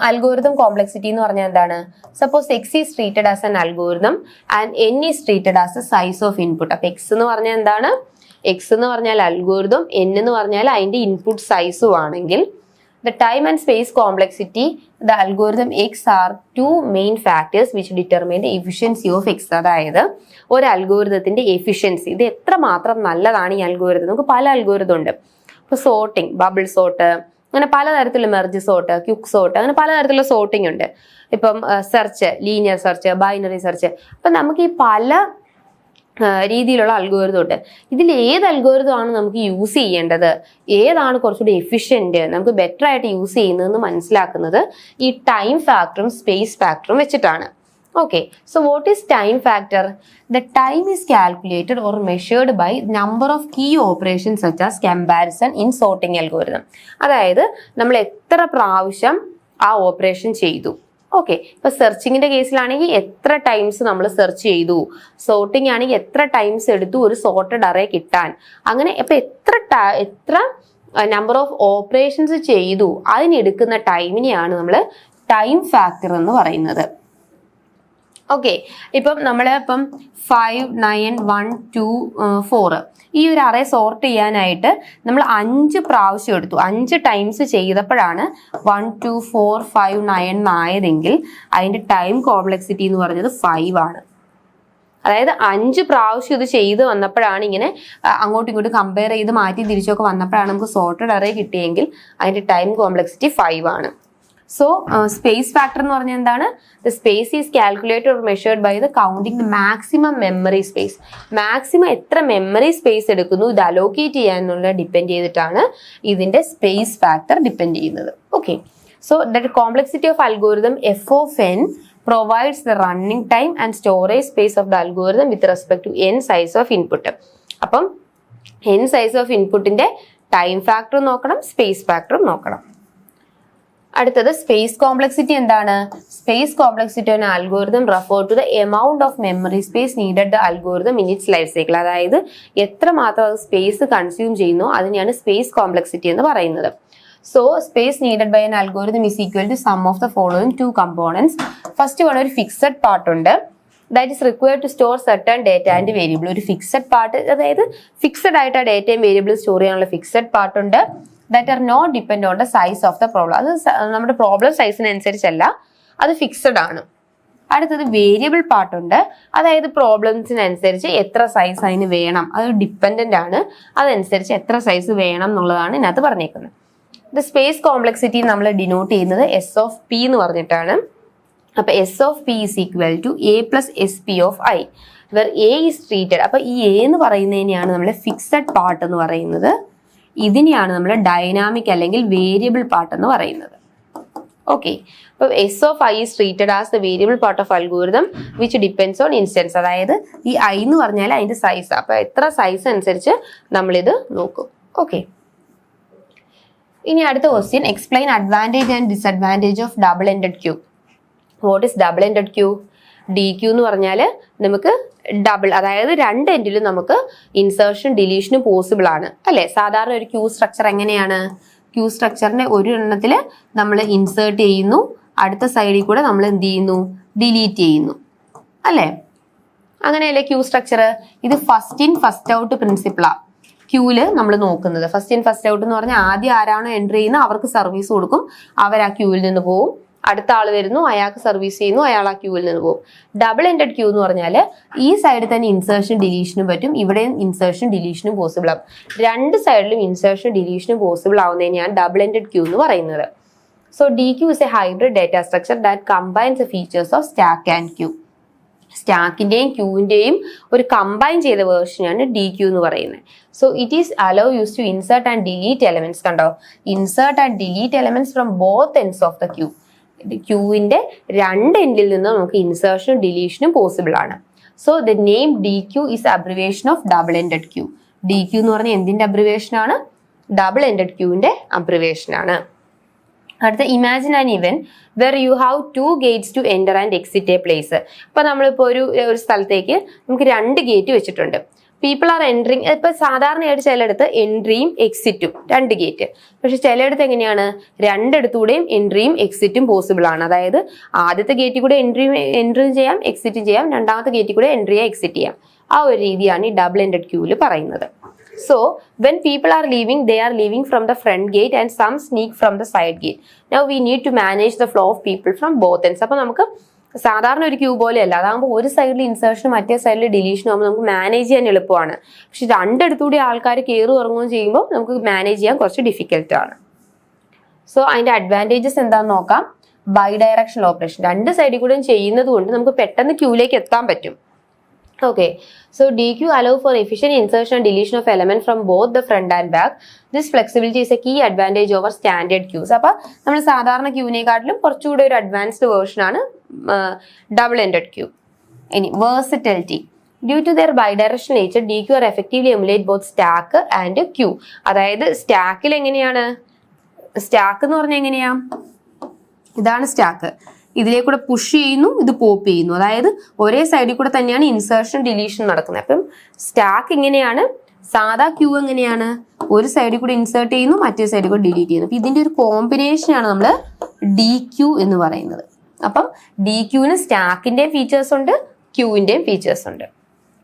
algorithm complexity എന്ന് പറഞ്ഞാൽ എന്താണ്? Suppose X is treated as an algorithm and N is treated as A size of input. അപ്പൊ X എന്ന് പറഞ്ഞാൽ എന്താണ്? X എന്ന് പറഞ്ഞാൽ algorithm, N എന്ന് പറഞ്ഞാൽ അതിന്റെ ഇൻപുട്ട് സൈസും ആണെങ്കിൽ the time and space complexity, the algorithm X are two main factors which determine the efficiency of X. അതായത് ഒരു അൽഗോരിതത്തിന്റെ എഫിഷ്യൻസി, ഇത് എത്രമാത്രം നല്ലതാണ് ഈ അൽഗോരിതം. നമുക്ക് പല അൽഗോരിതം ഉണ്ട്. ഇപ്പൊ സോർട്ടിങ്, ബബിൾ സോർട്ട്, അങ്ങനെ പലതരത്തിലുള്ള മെർജ് സോർട്ട്, ക്യുക്ക് സോർട്ട്, അങ്ങനെ പലതരത്തിലുള്ള സോർട്ടിംഗ് ഉണ്ട്. ഇപ്പം search, linear search, binary search. അപ്പൊ നമുക്ക് ഈ പല രീതിയിലുള്ള അൽഗോരിതം ഉണ്ട്. ഇതിൽ ഏത് അൽഗോരിതം ആണ് നമുക്ക് യൂസ് ചെയ്യേണ്ടത്, ഏതാണ് കുറച്ചുകൂടി എഫിഷ്യന്റ്, നമുക്ക് ബെറ്റർ ആയിട്ട് യൂസ് ചെയ്യുന്നതെന്ന് മനസ്സിലാക്കുന്നത് ഈ ടൈം ഫാക്ടറും സ്പേസ് ഫാക്ടറും വെച്ചിട്ടാണ്. Okay, so what is time factor? The time is calculated or measured by number of key operations such as comparison in sorting algorithm. അതായത് നമ്മൾ എത്ര പ്രാവശ്യം ആ ഓപ്പറേഷൻ ചെയ്തു. ഓക്കെ, ഇപ്പൊ സെർച്ചിങ്ങിന്റെ കേസിലാണെങ്കിൽ എത്ര ടൈംസ് നമ്മൾ സെർച്ച് ചെയ്തു, സോർട്ടിംഗ് ആണെങ്കിൽ എത്ര ടൈംസ് എടുത്തു ഒരു സോർട്ടഡ് അറേ കിട്ടാൻ, അങ്ങനെ ഇപ്പൊ എത്ര നമ്പർ ഓഫ് ഓപ്പറേഷൻസ് ചെയ്തു അതിനെടുക്കുന്ന ടൈമിനെയാണ് നമ്മൾ ടൈം ഫാക്ടർ എന്ന് പറയുന്നത്. ഓക്കെ, ഇപ്പം നമ്മളിപ്പം 5, 9, 1, 2, 4 ഈ ഒരു അറേ സോർട്ട് ചെയ്യാനായിട്ട് നമ്മൾ 5 പ്രാവശ്യം എടുത്തു. 5 ടൈംസ് ചെയ്തപ്പോഴാണ് 1, 2, 4, 5, 9 ആയതെങ്കിൽ അതിന്റെ ടൈം കോംപ്ലക്സിറ്റി എന്ന് പറഞ്ഞത് 5 ആണ്. അതായത് 5 പ്രാവശ്യം ഇത് ചെയ്ത് വന്നപ്പോഴാണ് ഇങ്ങനെ അങ്ങോട്ടും ഇങ്ങോട്ടും കമ്പയർ ചെയ്ത് മാറ്റി തിരിച്ചൊക്കെ വന്നപ്പോഴാണ് നമുക്ക് സോർട്ടഡ് അറേ കിട്ടിയെങ്കിൽ അതിന്റെ ടൈം കോംപ്ലക്സിറ്റി 5 ആണ്. സോ സ്പേസ് ഫാക്ടർ എന്ന് പറഞ്ഞാൽ എന്താണ്? The space is calculated or measured by the counting the maximum memory space. Maximum എത്ര മെമ്മറി സ്പേസ് എടുക്കുന്നു ഇത് അലോക്കേറ്റ് ചെയ്യാനുള്ള ഡിപ്പെൻഡ് ചെയ്തിട്ടാണ് ഇതിന്റെ സ്പേസ് ഫാക്ടർ ഡിപ്പെൻഡ് ചെയ്യുന്നത്. Okay, so the complexity of algorithm F of N provides the running time and storage space of the algorithm with respect to n size of input. അപ്പം n size of inputന്റെ time factor നോക്കണം, space ഫാക്ടറും നോക്കണം. അടുത്തത് space complexity എന്താണ്? Space complexity എന്ന algorithm refer to the amount of memory space needed the algorithm in its life cycle. അതായത് എത്രമാത്രം അത് സ്പേസ് കൺസ്യൂം ചെയ്യുന്നു അതിനെയാണ് സ്പേസ് കോംപ്ലക്സിറ്റി എന്ന് പറയുന്നത്. So, space needed by an algorithm is equal to sum of the following two components. First one, ഒരു fixed part ഉണ്ട്, that is required to store certain data and variable. ഒരു fixed part, അതായത് fixed ആയിട്ട് ആ ഡേറ്റയും variable store ചെയ്യാനുള്ള fixed part ഉണ്ട്, that are not depend on the size of the problem. അത് നമ്മുടെ പ്രോബ്ലം സൈസിനനുസരിച്ചല്ല, അത് ഫിക്സഡ് ആണ്. അടുത്തത് വേരിയബിൾ പാർട്ട് ഉണ്ട്, അതായത് പ്രോബ്ലംസിനനുസരിച്ച് എത്ര സൈസ് അതിന് വേണം, അത് ഡിപ്പെൻഡന്റ് ആണ്, അതനുസരിച്ച് എത്ര സൈസ് വേണം എന്നുള്ളതാണ് ഇതിനകത്ത് പറഞ്ഞേക്കുന്നത്. ദ സ്പേസ് കോംപ്ലക്സിറ്റി നമ്മൾ ഡിനോട്ട് ചെയ്യുന്നത് എസ് ഓഫ് പി എന്ന് പറഞ്ഞിട്ടാണ്. അപ്പൊ S of P is equal to A plus S P of I, where A is treated. അപ്പൊ ഈ എ എന്ന് പറയുന്നതിനെയാണ് നമ്മൾ ഫിക്സഡ് പാർട്ട് എന്ന് പറയുന്നത്, ഇതിനെയാണ് നമ്മൾ ഡൈനാമിക് അല്ലെങ്കിൽ വേരിയബിൾ പാർട്ട് എന്ന് പറയുന്നത്. ഓക്കെ, അപ്പൊ S of I is treated as the variable part of algorithm which depends on instance. അതായത് ഈ ഐ എന്ന് പറഞ്ഞാൽ അതിന്റെ സൈസ്, അപ്പൊ എത്ര സൈസ് അനുസരിച്ച് നമ്മളിത് നോക്കും. ഓക്കെ, ഇനി അടുത്ത question, explain advantage and disadvantage of double ended queue. What is double ended queue? D Q എന്ന് പറഞ്ഞാൽ നമുക്ക് ഡബിൾ, അതായത് രണ്ട് എൻഡിലും നമുക്ക് ഇൻസേർഷൻ ഡിലീഷനും പോസിബിൾ ആണ് അല്ലെ. സാധാരണ ഒരു ക്യൂ സ്ട്രക്ചർ എങ്ങനെയാണ്? ക്യൂ സ്ട്രക്ചറിന്റെ ഒരു എണ്ണത്തിൽ നമ്മൾ ഇൻസേർട്ട് ചെയ്യുന്നു, അടുത്ത സൈഡിൽ കൂടെ നമ്മൾ എന്ത് ചെയ്യുന്നു? ഡിലീറ്റ് ചെയ്യുന്നു അല്ലെ. അങ്ങനെയല്ലേ ക്യൂ സ്ട്രക്ചർ? ഇത് ഫസ്റ്റ് ഇൻ ഫസ്റ്റ് ഔട്ട് പ്രിൻസിപ്പിളാണ് ക്യൂല് നമ്മൾ നോക്കുന്നത്. ഫസ്റ്റ് ഇൻ ഫസ്റ്റ് ഔട്ട് എന്ന് പറഞ്ഞാൽ ആദ്യം ആരാണോ എൻട്രി ചെയ്യുന്നത് അവർക്ക് സർവീസ് കൊടുക്കും, അവർ ആ ക്യൂവിൽ നിന്ന് പോകും. അടുത്ത ആൾ വരുന്നു, അയാൾക്ക് സർവീസ് ചെയ്യുന്നു, അയാൾ ആ ക്യൂവിൽ നിന്ന് പോകും. ഡബിൾ എൻഡഡ് ക്യൂ എന്ന് പറഞ്ഞാൽ ഈ സൈഡിൽ തന്നെ ഇൻസേർഷൻ ഡിലീഷനും പറ്റും, ഇവിടെയും ഇൻസേർഷൻ ഡിലീഷനും പോസിബിൾ ആവും. രണ്ട് സൈഡിലും ഇൻസേർഷൻ ഡിലീഷനും പോസിബിൾ ആവുന്നതിനെയാണ് ഡബിൾ എൻഡഡ് ക്യൂ എന്ന് പറയുന്നത്. So D Q is a hybrid data structure that combines the features of stack and queue. സ്റ്റാക്കിന്റെയും ക്യൂവിന്റെയും ഒരു കമ്പൈൻ ചെയ്ത വേർഷനാണ് ഡി ക്യൂ എന്ന് പറയുന്നത്. So it is allow use to insert and delete elements. കണ്ടോ, insert and delete elements from both ends of the queue. ക്യൂവിന്റെ രണ്ട് എൻഡിൽ നിന്ന് നമുക്ക് ഇൻസേർഷനും ഡിലീഷനും പോസിബിൾ ആണ്. So the name D Q is abbreviation of double ended queue. D Q എന്ന് പറഞ്ഞാൽ എന്തിന്റെ അബ്രിവേഷൻ ആണ്? ഡബിൾ എൻഡഡ് ക്യൂവിന്റെ അബ്രിവേഷൻ ആണ്. അടുത്ത, imagine an event where you have 2 gates to enter and exit a place. ഇപ്പൊ നമ്മളിപ്പോ ഒരു സ്ഥലത്തേക്ക് നമുക്ക് 2 ഗേറ്റ് വെച്ചിട്ടുണ്ട്. People are entering. ഇപ്പൊ സാധാരണയായിട്ട് ചിലയിടത്ത് എൻട്രിയും എക്സിറ്റും 2 ഗേറ്റ്. പക്ഷെ ചിലയിടത്ത് എങ്ങനെയാണ്? രണ്ടിടത്തൂടെയും എൻട്രിയും എക്സിറ്റും പോസിബിൾ ആണ്. അതായത് ആദ്യത്തെ ഗേറ്റിൽ കൂടെ എൻട്രിയും ചെയ്യാം, എക്സിറ്റും ചെയ്യാം, രണ്ടാമത്തെ ഗേറ്റിൽ കൂടെ എൻട്രി ചെയ്യാം, എക്സിറ്റ് ചെയ്യാം. ആ ഒരു രീതിയാണ് ഈ ഡബിൾ എൻഡഡ് ക്യൂവിൽ പറയുന്നത്. So, when people are leaving, they are leaving from the front gate and some sneak from the side gate. Now we need to manage the flow of people from both ends. അപ്പോൾ നമുക്ക് സാധാരണ ഒരു Q പോലെയല്ല. അതാകുമ്പോൾ ഒരു സൈഡിൽ ഇൻസേർഷനും മറ്റേ സൈഡിൽ ഡിലീഷനും ആകുമ്പോൾ നമുക്ക് മാനേജ് ചെയ്യാൻ എളുപ്പമാണ്. പക്ഷെ രണ്ടിടത്തൂടെ ആൾക്കാർ കയറി ഇറങ്ങുകയും ചെയ്യുമ്പോൾ നമുക്ക് മാനേജ് ചെയ്യാൻ കുറച്ച് ഡിഫിക്കൽട്ട് ആണ്. സോ അതിന്റെ അഡ്വാൻറ്റേജസ് എന്താണെന്ന് നോക്കാം. ബൈ ഡയറക്ഷണൽ ഓപ്പറേഷൻ, രണ്ട് സൈഡിൽ കൂടെയും ചെയ്യുന്നത് കൊണ്ട് നമുക്ക് പെട്ടെന്ന് ക്യൂയിലേക്ക് എത്താൻ പറ്റും. Okay, so DQ allow for efficient insertion and deletion of element from both the front and back. This flexibility is a key advantage over standard queues. അപ്പോൾ നമ്മൾ സാധാരണ ക്യൂവിനെക്കാട്ടിലും കുറച്ചുകൂടെ ഒരു അഡ്വാൻസ്ഡ് വേർഷൻ ആണ് ഡബിൾ എൻഡഡ് ക്യൂ. ഇനി versatility. Due to their bidirectional nature, DQ are effectively emulate both stack and queue. അതായത് സ്റ്റാക്കിൽ എങ്ങനെയാണ്? സ്റ്റാക്ക് എന്ന് പറഞ്ഞാൽ എങ്ങനെയാ? ഇതാണ് സ്റ്റാക്ക്. ഇതിലേക്കൂടെ പുഷ് ചെയ്യുന്നു, ഇത് പോപ്പ് ചെയ്യുന്നു. അതായത് ഒരേ സൈഡിൽ കൂടെ തന്നെയാണ് ഇൻസേർഷൻ ഡിലീഷൻ നടക്കുന്നത്. അപ്പം സ്റ്റാക്ക് ഇങ്ങനെയാണ്, സാധാ ക്യൂ എങ്ങനെയാണ്? ഒരു സൈഡിൽ കൂടെ ഇൻസേർട്ട് ചെയ്യുന്നു, മറ്റേ സൈഡിൽ കൂടെ ഡിലീറ്റ് ചെയ്യുന്നു. അപ്പം ഇതിന്റെ ഒരു കോമ്പിനേഷനാണ് നമ്മൾ ഡി ക്യൂ എന്ന് പറയുന്നത്. അപ്പം ഡി ക്യൂവിന് സ്റ്റാക്കിന്റെയും ഫീച്ചേഴ്സ് ഉണ്ട്, ക്യൂവിന്റെയും ഫീച്ചേഴ്സ് ഉണ്ട്.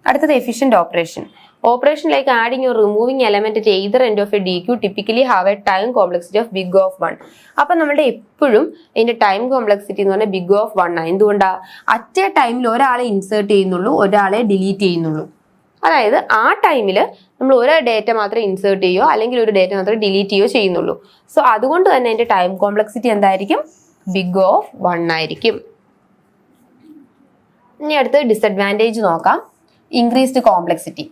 അടുത്തത് efficient operation. Operation like adding or removing element at either end of a DQ typically have a time complexity of big of 1. അപ്പം നമ്മുടെ എപ്പോഴും ഇതിന്റെ ടൈം കോംപ്ലക്സിറ്റി എന്ന് പറഞ്ഞാൽ ബിഗ് ഓഫ് 1 ആണ്. എന്തുകൊണ്ടാ? അറ്റ് എ ടൈമിൽ ഒരാളെ ഇൻസേർട്ട് ചെയ്യുന്നുള്ളൂ, ഒരാളെ ഡിലീറ്റ് ചെയ്യുന്നുള്ളൂ. അതായത് ആ ടൈമിൽ നമ്മൾ ഒരു ഡേറ്റ മാത്രമേ ഇൻസേർട്ട് ചെയ്യുകയോ അല്ലെങ്കിൽ ഒരു ഡേറ്റ മാത്രമേ ഡിലീറ്റ് ചെയ്യുകയോ ചെയ്യുന്നുള്ളൂ. സോ അതുകൊണ്ട് തന്നെ അതിന്റെ ടൈം കോംപ്ലക്സിറ്റി എന്തായിരിക്കും? ബിഗ് ഓഫ് 1 ആയിരിക്കും. ഇനി അടുത്ത് ഡിസഡ്വാൻറ്റേജ് നോക്കാം. ഇൻക്രീസ്ഡ്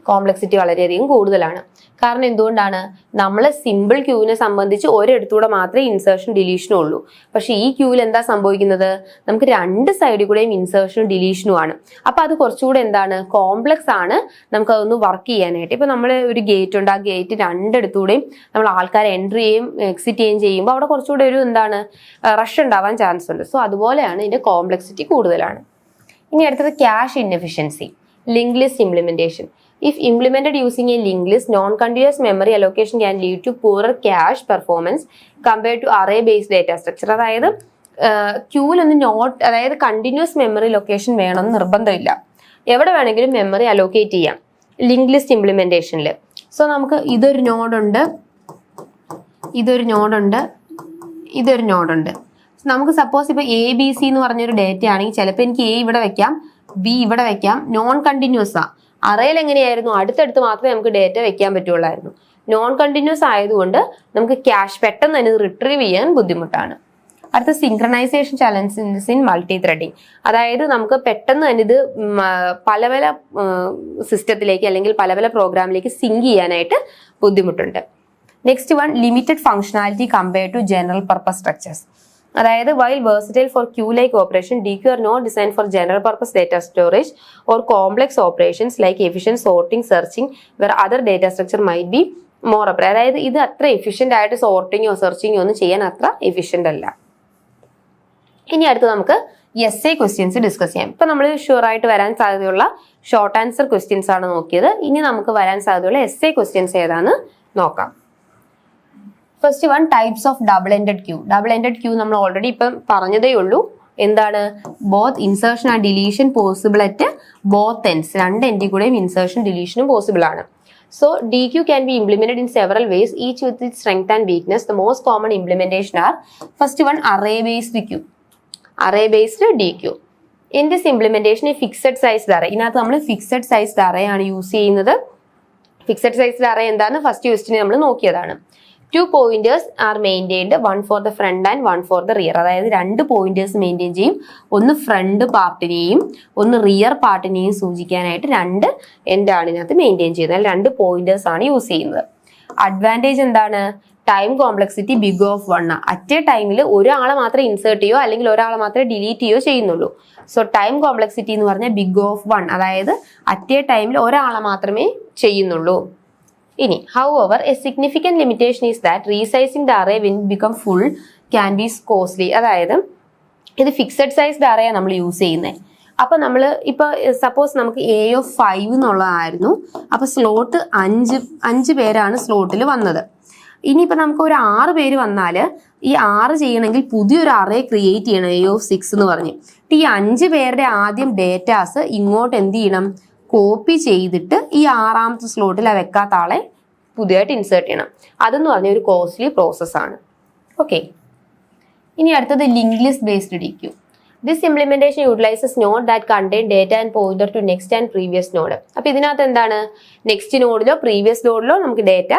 കോംപ്ലക്സിറ്റി വളരെയധികം കൂടുതലാണ്. കാരണം എന്തുകൊണ്ടാണ്? നമ്മൾ സിമ്പിൾ ക്യൂവിനെ സംബന്ധിച്ച് ഒരിടത്തൂടെ മാത്രമേ ഇൻസേർഷൻ ഡിലീഷനും ഉള്ളൂ. പക്ഷെ ഈ ക്യൂവിൽ എന്താ സംഭവിക്കുന്നത്? നമുക്ക് രണ്ട് സൈഡിൽ കൂടെയും ഇൻസേർഷനും ഡിലീഷനും ആണ്. അപ്പൊ അത് കുറച്ചുകൂടെ എന്താണ്? കോംപ്ലക്സ് ആണ് നമുക്ക് അതൊന്ന് വർക്ക് ചെയ്യാനായിട്ട്. ഇപ്പൊ നമ്മൾ ഒരു ഗേറ്റ് ഉണ്ട്, ആ ഗേറ്റ് രണ്ടിടത്തൂടെയും നമ്മൾ ആൾക്കാരെ എൻട്രി ചെയ്യും എക്സിറ്റ് ചെയ്യുകയും ചെയ്യുമ്പോൾ അവിടെ കുറച്ചുകൂടെ ഒരു എന്താണ് റഷ് ഉണ്ടാവാൻ ചാൻസ് ഉണ്ട്. സോ അതുപോലെയാണ് ഇതിന്റെ കോംപ്ലക്സിറ്റി കൂടുതലാണ്. ഇനി അടുത്തത് cash inefficiency. Linked list implementation. If implemented using a linked list, non-continuous memory allocation can lead to poorer cache performance compared to array-based data structure. അതായത് ക്യൂവിൽ ഒന്ന് അതായത് കണ്ടിന്യൂസ് മെമ്മറി ലൊക്കേഷൻ വേണമെന്ന് നിർബന്ധമില്ല. എവിടെ വേണമെങ്കിലും മെമ്മറി അലോക്കേറ്റ് ചെയ്യാം ലിങ്ക് ലിസ്റ്റ് ഇംപ്ലിമെന്റേഷനിൽ. സോ നമുക്ക് ഇതൊരു നോഡുണ്ട്, ഇതൊരു നോഡുണ്ട്, ഇതൊരു നോഡുണ്ട്. നമുക്ക് സപ്പോസ് ഇപ്പോൾ എ ബി സി എന്ന് പറഞ്ഞൊരു ഡേറ്റ ആണെങ്കിൽ ചിലപ്പോൾ എനിക്ക് എ ഇവിടെ വെക്കാം, ബി ഇവിടെ വെക്കാം. നോൺ കണ്ടിന്യൂസ് ആ. അറേയിൽ എങ്ങനെയായിരുന്നു? അടുത്തടുത്ത് മാത്രമേ നമുക്ക് ഡേറ്റ വെക്കാൻ പറ്റുള്ളായിരുന്നു. നോൺ കണ്ടിന്യൂസ് ആയതുകൊണ്ട് നമുക്ക് ക്യാഷ് പെട്ടെന്ന് തന്നെ റിട്രീവ് ചെയ്യാൻ ബുദ്ധിമുട്ടാണ്. അടുത്ത synchronisation challenges in multi threading. അതായത് നമുക്ക് പെട്ടെന്ന് തന്നെ ഇത് പല പല സിസ്റ്റത്തിലേക്ക് അല്ലെങ്കിൽ പല പല പ്രോഗ്രാമിലേക്ക് സിങ്ക് ചെയ്യാനായിട്ട് ബുദ്ധിമുട്ടുണ്ട്. Next one, limited functionality compared to general purpose structures. അതായത് while versatile for queue-like operation, DQ are not designed for general purpose data storage or complex operations like efficient sorting, searching, where other data structure might be more appropriate. അതായത് ഇത് അത്ര efficient ആയിട്ട് സോർട്ടിങ്ങോ സെർച്ചിങ്ങോ ഒന്നും ചെയ്യാൻ അത്ര efficient അല്ല. ഇനി അടുത്ത് നമുക്ക് essay ക്വസ്റ്റ്യൻസ് ഡിസ്കസ് ചെയ്യാം. ഇപ്പൊ നമ്മൾ ഷുവർ ആയിട്ട് വരാൻ സാധ്യതയുള്ള ഷോർട്ട് ആൻസർ ക്വസ്റ്റ്യൻസ് ആണ് നോക്കിയത്. ഇനി നമുക്ക് വരാൻ സാധ്യതയുള്ള essay ക്വസ്റ്റ്യൻസ് ഏതാന്ന് നോക്കാം. First one, types of double ended queue. Double ended queue നമ്മൾ ഓൾറെഡി ഇപ്പം പറഞ്ഞതേ ഉള്ളൂ. എന്താണ്? Both insertion and deletion possible at both ends. രണ്ട് എൻഡിൽ കൂടെയും ഇൻസേർഷൻ ഡിലീഷനും പോസിബിൾ ആണ്. So DQ can be implemented in several ways, each with its strength and weakness. The most common implementation are, first one, array based queue, array based DQ. In this implementation, a fixed sized array. ഇതിനകത്ത് നമ്മൾ fixed sized array ആണ് use ചെയ്യുന്നത്. Fixed sized array എന്താണ്? First question നമ്മൾ നോക്കിയതാണ്. 2 pointers are maintained, 1 for the front and 1 for the rear. അതായത് 2 pointers maintain ചെയ്യും, ഒന്ന് ഫ്രണ്ട് പാർട്ടിനെയും ഒന്ന് റിയർ പാർട്ടിനെയും സൂചിക്കാനായിട്ട് 2 എൻഡാണ് ഇതിനകത്ത് മെയിൻറ്റെയിൻ ചെയ്യുന്നത്. 2 പോയിന്റേഴ്സ് ആണ് യൂസ് ചെയ്യുന്നത്. അഡ്വാൻറ്റേജ് എന്താണ്? Time complexity big of 1. At a ടൈമിൽ ഒരാളെ മാത്രമേ ഇൻസേർട്ട് ചെയ്യോ അല്ലെങ്കിൽ ഒരാളെ മാത്രമേ ഡിലീറ്റ് ചെയ്യോ ചെയ്യുന്നുള്ളൂ. സോ ടൈം കോംപ്ലക്സിറ്റി എന്ന് പറഞ്ഞാൽ ബിഗ് ഓഫ് 1, അതായത് അറ്റ് എ ടൈമിൽ ഒരാളെ മാത്രമേ ചെയ്യുന്നുള്ളൂ. ഇനി however a significant limitation is that resizing the array when it become full can be costly. അതായത് ഇത് ഫിക്സഡ് സൈസ്ഡ് array നമ്മൾ യൂസ് ചെയ്യുന്നത്. അപ്പൊ നമ്മൾ ഇപ്പൊ സപ്പോസ് നമുക്ക് A of 5 എന്നുള്ളതായിരുന്നു. അപ്പൊ സ്ലോട്ട് 5 പേരാണ് സ്ലോട്ടിൽ വന്നത്. ഇനിയിപ്പോൾ നമുക്ക് ഒരു 6 പേര് വന്നാൽ ഈ 6 ചെയ്യണമെങ്കിൽ പുതിയൊരു അറേ ക്രിയേറ്റ് ചെയ്യണം A of 6 എന്ന് പറഞ്ഞ്. ഈ 5 പേരുടെ ആദ്യം ഡേറ്റാസ് ഇങ്ങോട്ട് എന്ത് ചെയ്യണം? കോപ്പി ചെയ്തിട്ട് ഈ 6ാമത്തെ സ്ലോട്ടിൽ വെക്കാത്ത ആളെ പുതിയതായിട്ട് ഇൻസേർട്ട് ചെയ്യണം. അതെന്ന് പറഞ്ഞ ഒരു കോസ്റ്റ്ലി പ്രോസസ്സാണ്. ഓക്കെ, ഇനി അടുത്തത് link list based DQ. This implementation utilises node that contain data and pointer to next and previous node. അപ്പൊ ഇതിനകത്ത് എന്താണ്? നെക്സ്റ്റ് നോഡിലോ പ്രീവിയസ് നോഡിലോ നമുക്ക് ഡേറ്റ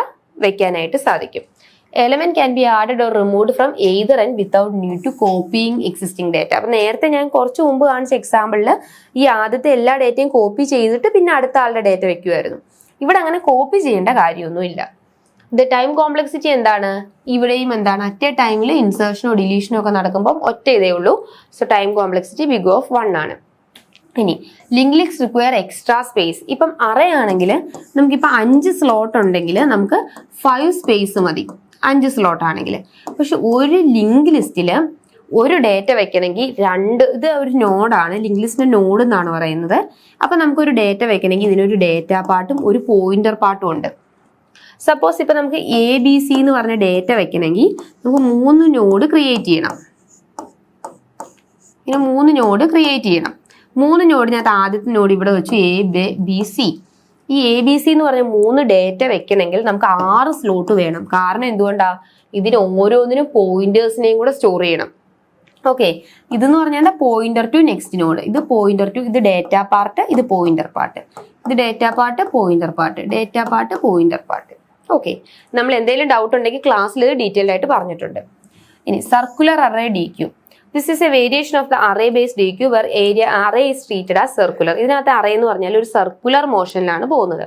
വെക്കാനായിട്ട് സാധിക്കും. Element can be added or removed from either end without need to copying existing data. അപ്പൊ നേരത്തെ ഞാൻ കുറച്ച് മുമ്പ് കാണിച്ച എക്സാമ്പിളിൽ ഈ ആദ്യത്തെ എല്ലാ ഡേറ്റയും കോപ്പി ചെയ്തിട്ട് പിന്നെ അടുത്ത ആളുടെ ഡേറ്റ വെക്കുമായിരുന്നു. ഇവിടെ അങ്ങനെ കോപ്പി ചെയ്യേണ്ട കാര്യമൊന്നുമില്ല. ദ ടൈം കോംപ്ലക്സിറ്റി എന്താണ്? ഇവിടെയും എന്താണ്? അറ്റ് എ ടൈമിൽ ഇൻസേർഷനോ ഡിലീഷനോ ഒക്കെ നടക്കുമ്പോൾ ഒറ്റ ഇതേ ഉള്ളൂ. So time complexity big of 1 ആണ്. ഇനി link list require extra space. ഇപ്പം അറേ ആണെങ്കിൽ നമുക്കിപ്പോൾ 5 സ്ലോട്ട് ഉണ്ടെങ്കിൽ നമുക്ക് 5 സ്പേസ് മതി, 5 സ്ലോട്ട് ആണെങ്കിൽ. പക്ഷെ ഒരു ലിങ്ക് ലിസ്റ്റിൽ ഒരു ഡേറ്റ വെക്കണമെങ്കിൽ ഇത് ഒരു നോഡാണ്, ലിങ്ക് ലിസ്റ്റിന്റെ നോഡ് എന്നാണ് പറയുന്നത്. അപ്പം നമുക്കൊരു ഡേറ്റ വെക്കണമെങ്കിൽ ഇതിനൊരു ഡേറ്റ പാർട്ടും ഒരു പോയിന്റർ പാർട്ടും ഉണ്ട്. സപ്പോസ് ഇപ്പം നമുക്ക് ABC എന്ന് പറഞ്ഞ ഡേറ്റ വെക്കണമെങ്കിൽ നമുക്ക് 3 നോഡ് ക്രിയേറ്റ് ചെയ്യണം. ഇങ്ങനെ 3 നോഡ് ക്രിയേറ്റ് ചെയ്യണം. 3 നോഡിനകത്ത് ആദ്യത്തെ നോഡ് ഇവിടെ വെച്ചു ABC. ഈ ABC എന്ന് പറഞ്ഞ 3 ഡേറ്റ വെക്കണമെങ്കിൽ നമുക്ക് 6 സ്ലോട്ട് വേണം. കാരണം എന്തുകൊണ്ടാ? ഇതിന് ഓരോന്നിനും പോയിന്റേഴ്സിനെയും കൂടെ സ്റ്റോർ ചെയ്യണം. ഓക്കെ, ഇതെന്ന് പറഞ്ഞാൽ പോയിന്റർ ടു നെക്സ്റ്റ് നോഡ്, ഇത് പോയിന്റർ ടു, ഇത് ഡേറ്റ പാർട്ട്, ഇത് പോയിന്റർ പാർട്ട്, ഇത് data part, pointer part, data part, pointer part. Okay, നമ്മൾ എന്തെങ്കിലും ഡൗട്ട് ഉണ്ടെങ്കിൽ ക്ലാസ്സിൽ ഡീറ്റെയിൽ ആയിട്ട് പറഞ്ഞിട്ടുണ്ട്. ഇനി circular array DQ. This is a variation of the array based DQ where array is treated as circular. ഇതിനകത്ത് array എന്ന് പറഞ്ഞാൽ ഒരു സർക്കുലർ മോഷനിലാണ് പോകുന്നത്.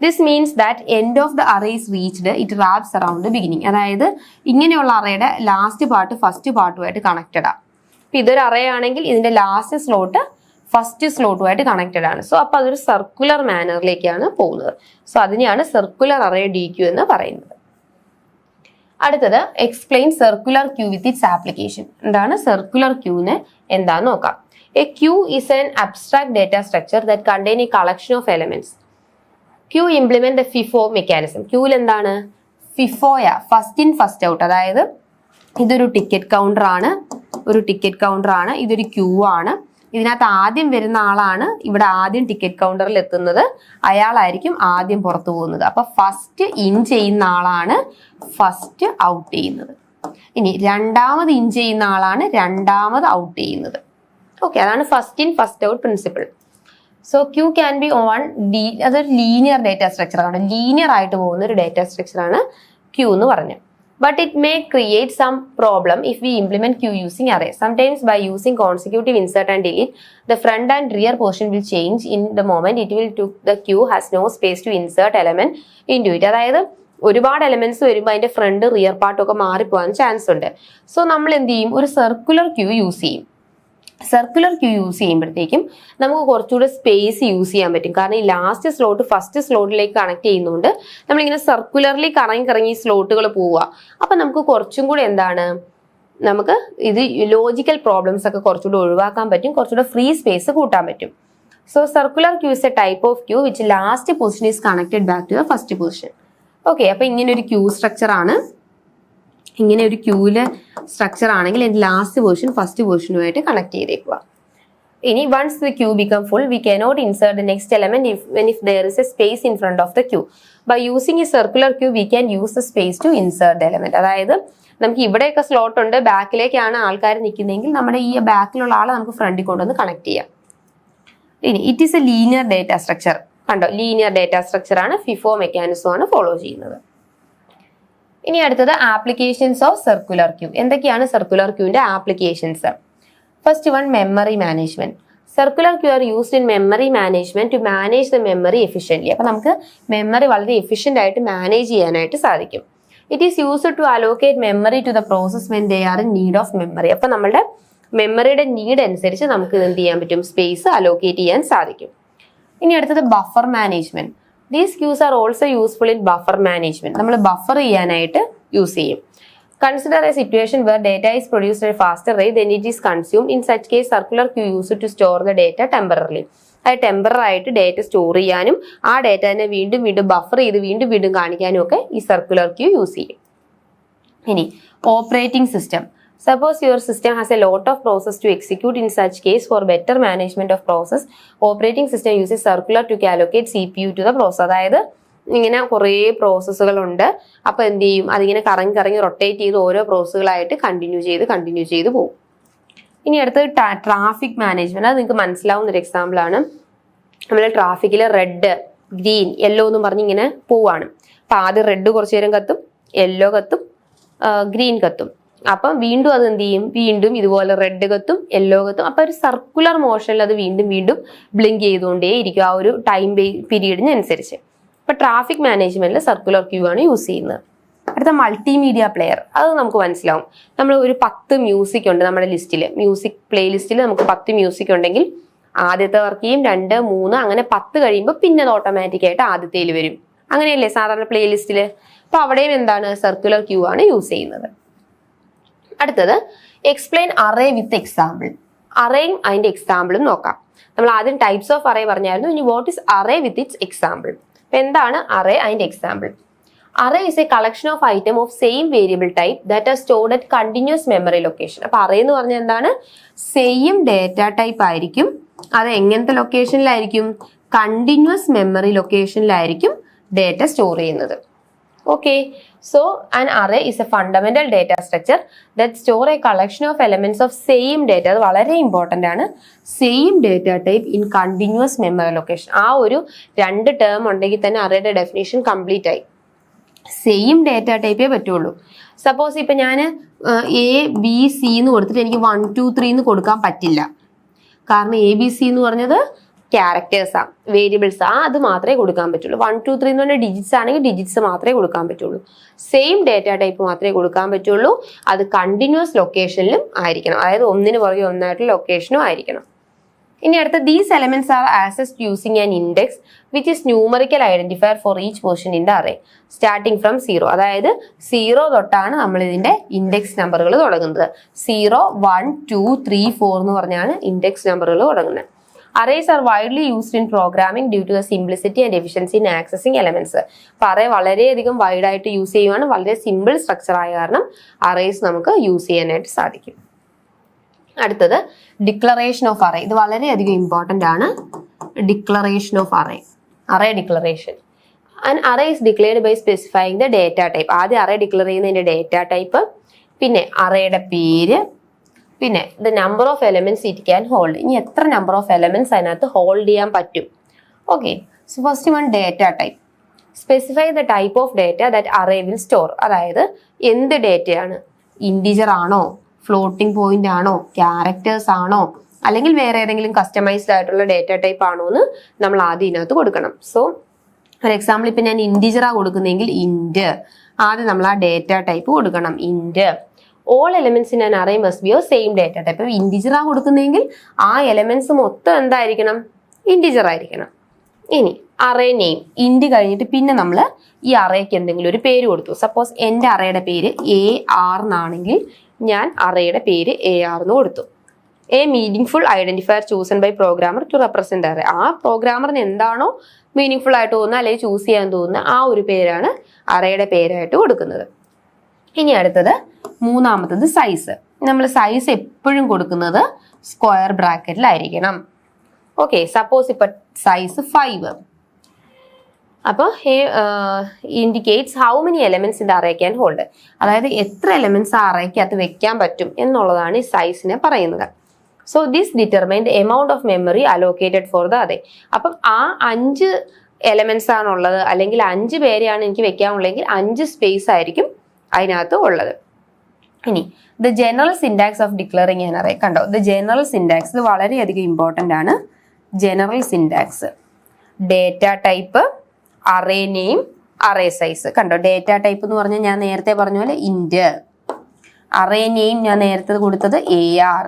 This means that end of the array is reached, it wraps around the beginning. അതായത് ഇങ്ങനെയുള്ള അറേയുടെ last part first പാർട്ടുമായിട്ട് connected ആണ്. ഇപ്പം ഇതൊരു അറേ ആണെങ്കിൽ ഇതിന്റെ ലാസ്റ്റ് സ്ലോട്ട് ഫസ്റ്റ് സ്ലോട്ടുമായിട്ട് കണക്റ്റഡ് ആണ്. സോ അപ്പോൾ അതൊരു സർക്കുലർ മാനറിലേക്കാണ് പോകുന്നത്. സോ അതിനെയാണ് സർക്കുലർ അറേ DQ എന്ന് പറയുന്നത്. അടുത്തത് explain circular queue with its application. എന്താണ് സർക്കുലർ ക്യൂന്ന് എന്താന്ന് നോക്കാം. A queue is an abstract data structure that contain a collection of elements. Queue implement the FIFO mechanism. ക്യൂവിൽ എന്താണ്? ഫിഫോയ, ഫസ്റ്റ് ഇൻ ഫസ്റ്റ് ഔട്ട്. അതായത് ഇതൊരു ടിക്കറ്റ് കൗണ്ടർ ആണ്, ഇതൊരു ക്യൂ ആണ്. ഇതിനകത്ത് ആദ്യം വരുന്ന ആളാണ് ഇവിടെ ആദ്യം ടിക്കറ്റ് കൗണ്ടറിൽ എത്തുന്നത്, അയാളായിരിക്കും ആദ്യം പുറത്തു പോകുന്നത്. അപ്പൊ ഫസ്റ്റ് ഇൻ ചെയ്യുന്ന ആളാണ് ഫസ്റ്റ് ഔട്ട് ചെയ്യുന്നത്. ഇനി രണ്ടാമത് ഇൻ ചെയ്യുന്ന ആളാണ് രണ്ടാമത് ഔട്ട് ചെയ്യുന്നത്. ഓക്കെ, അതാണ് first in first out principle. So queue can be അതൊരു ലീനിയർ ഡേറ്റ സ്ട്രക്ചർ ആണ്, ലീനിയർ ആയിട്ട് പോകുന്ന ഒരു ഡേറ്റ സ്ട്രക്ചർ ആണ് ക്യൂ എന്ന് പറഞ്ഞത്. But it may create some problem if we implement queue using array. Sometimes by using consecutive insert and delete, the front and rear portion will change in the moment the queue has no space to insert element into it. അതായത് ഒരുപാട് elements വരുമ്പോൾ അതിന്റെ front rear പാർട്ടൊക്കെ മാറിപ്പോകാൻ chance ഉണ്ട്. So നമ്മൾ എന്ത് ചെയ്യും? ഒരു circular Q use ചെയ്യും. സർക്കുലർ ക്യൂ യൂസ് ചെയ്യുമ്പോഴത്തേക്കും നമുക്ക് കുറച്ചുകൂടെ സ്പേസ് യൂസ് ചെയ്യാൻ പറ്റും. കാരണം ഈ ലാസ്റ്റ് സ്ലോട്ട് ഫസ്റ്റ് സ്ലോട്ടിലേക്ക് കണക്ട് ചെയ്യുന്നതുകൊണ്ട് നമ്മളിങ്ങനെ സർക്കുലർലി കറങ്ങി സ്ലോട്ടുകൾ പോവുക. അപ്പം നമുക്ക് കുറച്ചും കൂടെ എന്താണ്, നമുക്ക് ഇത് ലോജിക്കൽ പ്രോബ്ലംസ് ഒക്കെ കുറച്ചുകൂടെ ഒഴിവാക്കാൻ പറ്റും, കുറച്ചുകൂടെ ഫ്രീ സ്പേസ് കൂട്ടാൻ പറ്റും. So circular queue is a type of queue which last position is connected back to the first position. Okay, അപ്പം ഇങ്ങനെ ഒരു ക്യൂ സ്ട്രക്ചർ ആണ്. ഇങ്ങനെ ഒരു ക്യൂവിലെ സ്ട്രക്ചർ ആണെങ്കിൽ എൻ്റെ ലാസ്റ്റ് പൊസിഷൻ ഫസ്റ്റ് പൊസിഷനുമായിട്ട് കണക്ട് ചെയ്തേക്കുക. ഇനി once the queue become full we cannot insert the next element if there is a space in front of the queue. By using a circular queue we can use the space to insert the element. അതായത് നമുക്ക് ഇവിടെയൊക്കെ slot ഉണ്ട്, ബാക്കിലേക്കാണ് ആൾക്കാർ നിൽക്കുന്നതെങ്കിൽ നമ്മുടെ ഈ ബാക്കിലുള്ള ആളെ നമുക്ക് ഫ്രണ്ടിൽ കൊണ്ടുവന്ന് കണക്ട് ചെയ്യാം. ഇനി it is a linear data structure. കണ്ടോ, ലീനിയർ ഡേറ്റ സ്ട്രക്ചർ ആണ്, FIFO മെക്കാനിസം ആണ് ഫോളോ ചെയ്യുന്നത്. ഇനി അടുത്തത് ആപ്ലിക്കേഷൻസ് ഓഫ് സർക്കുലർ ക്യൂ. എന്തൊക്കെയാണ് സർക്കുലർ ക്യൂവിന്റെ applications? First one, memory management. Circular queue are used in memory management to manage the memory efficiently. അപ്പൊ നമുക്ക് മെമ്മറി വളരെ എഫിഷ്യൻ്റ് ആയിട്ട് മാനേജ് ചെയ്യാനായിട്ട് സാധിക്കും. It is used to allocate memory to the process when they are in need of memory. അപ്പൊ നമ്മുടെ മെമ്മറിയുടെ need അനുസരിച്ച് നമുക്ക് എന്ത് ചെയ്യാൻ പറ്റും? സ്പേസ് അലോക്കേറ്റ് ചെയ്യാൻ സാധിക്കും. ഇനി അടുത്തത് buffer management. These queues are also useful in buffer management. നമ്മൾ ബഫർ ചെയ്യാനായിട്ട് യൂസ് ചെയ്യും. Consider a situation where data is produced at a faster rate than it is consumed. In such case, circular queue used to store the data temporarily. അത് temporary ആയിട്ട് data store ചെയ്യാനും ആ data തന്നെ വീണ്ടും വീണ്ടും buffer ചെയ്ത് വീണ്ടും വീണ്ടും കാണിക്കാനും ഒക്കെ ഈ സർക്കുലർ ക്യൂ യൂസ് ചെയ്യും. ഇനി operating system. Suppose your system has a lot of process to execute. In such case, for better management of process, operating system uses circular to allocate CPU to the process. അതായത് ഇങ്ങനെ കുറേ പ്രോസസ്സുകളുണ്ട്. അപ്പോൾ എന്ത് ചെയ്യും? അതിങ്ങനെ കറങ്ങി കറങ്ങി റൊട്ടേറ്റ് ചെയ്ത് ഓരോ പ്രോസസ്സുകളായിട്ട് കണ്ടിന്യൂ ചെയ്ത് പോകും. ഇനി അടുത്തത് ട്രാഫിക് മാനേജ്മെന്റ്. അത് നിങ്ങൾക്ക് മനസ്സിലാവുന്ന ഒരു എക്സാമ്പിൾ ആണ്. നമ്മൾ ട്രാഫിക്കിൽ റെഡ്, ഗ്രീൻ, യെല്ലോ എന്നും പറഞ്ഞ് ഇങ്ങനെ പോവാണ്. അപ്പം ആദ്യം റെഡ് കുറച്ച് നേരം കത്തും, യെല്ലോ കത്തും, ഗ്രീൻ കത്തും. അപ്പം വീണ്ടും അത് എന്ത് ചെയ്യും? വീണ്ടും ഇതുപോലെ റെഡ് കത്തും, യെല്ലോ കത്തും. അപ്പം ഒരു സർക്കുലർ മോഷനിൽ അത് വീണ്ടും വീണ്ടും ബ്ലിങ്ക് ചെയ്തുകൊണ്ടേ ഇരിക്കും ആ ഒരു ടൈം പീരീഡിനനുസരിച്ച്. ഇപ്പം ട്രാഫിക് മാനേജ്മെന്റിൽ സർക്കുലർ ക്യൂ ആണ് യൂസ് ചെയ്യുന്നത്. അടുത്ത മൾട്ടിമീഡിയ പ്ലെയർ. അത് നമുക്ക് മനസ്സിലാവും. നമ്മൾ ഒരു 10 മ്യൂസിക് ഉണ്ട് നമ്മുടെ ലിസ്റ്റിൽ, മ്യൂസിക് പ്ലേ ലിസ്റ്റിൽ നമുക്ക് 10 മ്യൂസിക് ഉണ്ടെങ്കിൽ ആദ്യത്തെ വർക്ക് ചെയ്യും, 2, 3 അങ്ങനെ 10 കഴിയുമ്പോൾ പിന്നെ അത് ഓട്ടോമാറ്റിക്കായിട്ട് ആദ്യത്തേൽ വരും. അങ്ങനെയല്ലേ സാധാരണ പ്ലേ ലിസ്റ്റിൽ? അപ്പൊ അവിടെയും എന്താണ്? സർക്കുലർ ക്യൂ ആണ് യൂസ് ചെയ്യുന്നത്. അടുത്തത് എക്സ്പ്ലെയിൻ അറേ വിത്ത് എക്സാമ്പിൾ. അറേയും അതിന്റെ എക്സാമ്പിളും നോക്കാം. നമ്മൾ ആദ്യം ടൈപ്സ് ഓഫ് അറേ പറഞ്ഞായിരുന്നു. ഇനി what is array with its example. എന്താണ് അറേ അതിന്റെ example? Array is a collection of items of same variable type that are stored at continuous memory location. അപ്പോൾ array എന്ന് പറഞ്ഞാൽ എന്താണ്? സെയിം ഡേറ്റ ടൈപ്പ് ആയിരിക്കും. അത് എങ്ങനത്തെ ലൊക്കേഷനിലായിരിക്കും? കണ്ടിന്യൂസ് മെമ്മറി ലൊക്കേഷനിലായിരിക്കും ഡേറ്റ സ്റ്റോർ ചെയ്യുന്നത്. Okay, so an array is a fundamental data structure that store a collection of elements of same data. അത് വളരെ ഇമ്പോർട്ടൻ്റ് ആണ്. Same data type in continuous memory location. ആ ഒരു 2 term ഉണ്ടെങ്കിൽ തന്നെ arrayയുടെ definition complete ആയി. Same data ടൈപ്പേ പറ്റുള്ളൂ. Suppose ഇപ്പം ഞാൻ ABC എന്ന് കൊടുത്തിട്ട് എനിക്ക് 1, 2, 3 എന്ന് കൊടുക്കാൻ പറ്റില്ല. കാരണം ABC എന്ന് പറഞ്ഞത് ക്യാരക്ടേഴ്സാണ്, വേരിയബിൾസ് ആ, അത് മാത്രമേ കൊടുക്കാൻ പറ്റുള്ളൂ. 1, 2, 3 എന്ന് പറഞ്ഞാൽ ഡിജിറ്റ്സ് ആണെങ്കിൽ ഡിജിറ്റ്സ് മാത്രമേ കൊടുക്കാൻ പറ്റുള്ളൂ. സെയിം ഡേറ്റ ടൈപ്പ് മാത്രമേ കൊടുക്കാൻ പറ്റുള്ളൂ. അത് കണ്ടിന്യൂസ് ലൊക്കേഷനിലും ആയിരിക്കണം. അതായത് ഒന്നിന് പുറകെ ഒന്നായിട്ടുള്ള ലൊക്കേഷനും ആയിരിക്കണം. ഇനി അടുത്ത these elements R accessed using an index which is numerical identifier for each position in the array starting from 0. അതായത് 0 തൊട്ടാണ് നമ്മൾ ഇതിന്റെ ഇൻഡെക്സ് നമ്പറുകൾ തുടങ്ങുന്നത്. 0, 1, 2, 3, 4 എന്ന് പറഞ്ഞാണ് ഇൻഡെക്സ് നമ്പറുകൾ തുടങ്ങുന്നത്. Arrays are widely used in programming due to the simplicity and efficiency in accessing elements. അപ്പോൾ അറേ വളരെയധികം വൈഡ് ആയിട്ട് യൂസ് ചെയ്യുവാണ്. വളരെ സിമ്പിൾ സ്ട്രക്ചർ ആയ കാരണം അറേസ് നമുക്ക് യൂസ് ചെയ്യാനായിട്ട് സാധിക്കും. അടുത്തത് ഡിക്ലറേഷൻ ഓഫ് അറേ. ഇത് വളരെയധികം ഇമ്പോർട്ടൻ്റ് ആണ്. Declaration of array, array declaration. And array is declared by specifying the data type. ആദ്യം അറേ ഡിക്ലെയർ ചെയ്യുന്നതിന്റെ ഡേറ്റ ടൈപ്പ്, പിന്നെ അറേയുടെ പേര്, പിന്നെ the number of elements it can hold. ഇനി എത്ര നമ്പർ ഓഫ് എലമെന്റ്സ് അതിനകത്ത് ഹോൾഡ് ചെയ്യാൻ പറ്റും. Okay, so first one data type. Specify the type of data that array will store. അതായത് എന്ത് ഡേറ്റയാണ്? ഇൻഡിജർ ആണോ, ഫ്ലോട്ടിംഗ് പോയിന്റ് ആണോ, ക്യാരക്ടേഴ്സ് ആണോ, അല്ലെങ്കിൽ വേറെ ഏതെങ്കിലും കസ്റ്റമൈസ്ഡ് ആയിട്ടുള്ള ഡേറ്റ ടൈപ്പ് ആണോ എന്ന് നമ്മൾ ആദ്യം ഇതിനകത്ത് കൊടുക്കണം. സോ ഫോർ എക്സാമ്പിൾ ഇപ്പം ഞാൻ ഇൻഡിജറാ കൊടുക്കുന്നതെങ്കിൽ ഇൻറ്റ്, ആദ്യം നമ്മൾ ആ ഡേറ്റ ടൈപ്പ് കൊടുക്കണം, int. All elements in an array must be of same data type. ഇൻഡിജറാ കൊടുക്കുന്നതെങ്കിൽ ആ എലമെന്റ്സ് മൊത്തം എന്തായിരിക്കണം? ഇൻഡിജർ ആയിരിക്കണം. ഇനി അറേ നെയിം, ഇൻറ്റ് കഴിഞ്ഞിട്ട് പിന്നെ നമ്മൾ ഈ അറേക്ക് എന്തെങ്കിലും ഒരു പേര് കൊടുത്തു. സപ്പോസ് എൻ്റെ അറേയുടെ പേര് AR എന്നാണെങ്കിൽ ഞാൻ അറേയുടെ പേര് AR എന്ന് കൊടുത്തു. A meaningful identifier chosen by programmer to represent array. ആ പ്രോഗ്രാമറിന് എന്താണോ മീനിങ് ഫുൾ ആയിട്ട് തോന്നുന്നത് അല്ലെങ്കിൽ ചൂസ് ചെയ്യാൻ തോന്നുന്ന ആ ഒരു പേരാണ് അറേയുടെ പേരായിട്ട് കൊടുക്കുന്നത്. ഇനി അടുത്തത് മൂന്നാമത്തത് സൈസ്. നമ്മൾ സൈസ് എപ്പോഴും കൊടുക്കുന്നത് സ്ക്വയർ ബ്രാക്കറ്റിലായിരിക്കണം. ഓക്കെ, സപ്പോസ് ഇപ്പൊ സൈസ് 5. അപ്പോൾ indicates how many elements in the array can hold. അതായത് എത്ര എലമെന്റ്സ് ആ അറേക്കകത്ത് വെക്കാൻ പറ്റും എന്നുള്ളതാണ് ഈ സൈസിനെ പറയുന്നത്. So this determine the amount of memory allocated for the array. അപ്പം ആ 5 എലമെന്റ്സ് ആണുള്ളത് അല്ലെങ്കിൽ 5 പേരെയാണ് എനിക്ക് വെക്കാനുള്ളതെങ്കിൽ 5 സ്പേസ് ആയിരിക്കും അതിനകത്ത് ഉള്ളത്. ഇനി the general syntax of declaring an array കണ്ടോ. ദ ജനറൽ സിൻടാക്സ് ഇത് വളരെയധികം ഇമ്പോർട്ടൻ്റ് ആണ്. General syntax data type, array name, array size. കണ്ടോ ഡേറ്റ ടൈപ്പ് എന്ന് പറഞ്ഞാൽ ഞാൻ നേരത്തെ പറഞ്ഞ പോലെ ഇന്റ്, അറേ നെയിം ഞാൻ നേരത്തെ കൊടുത്തത് AR,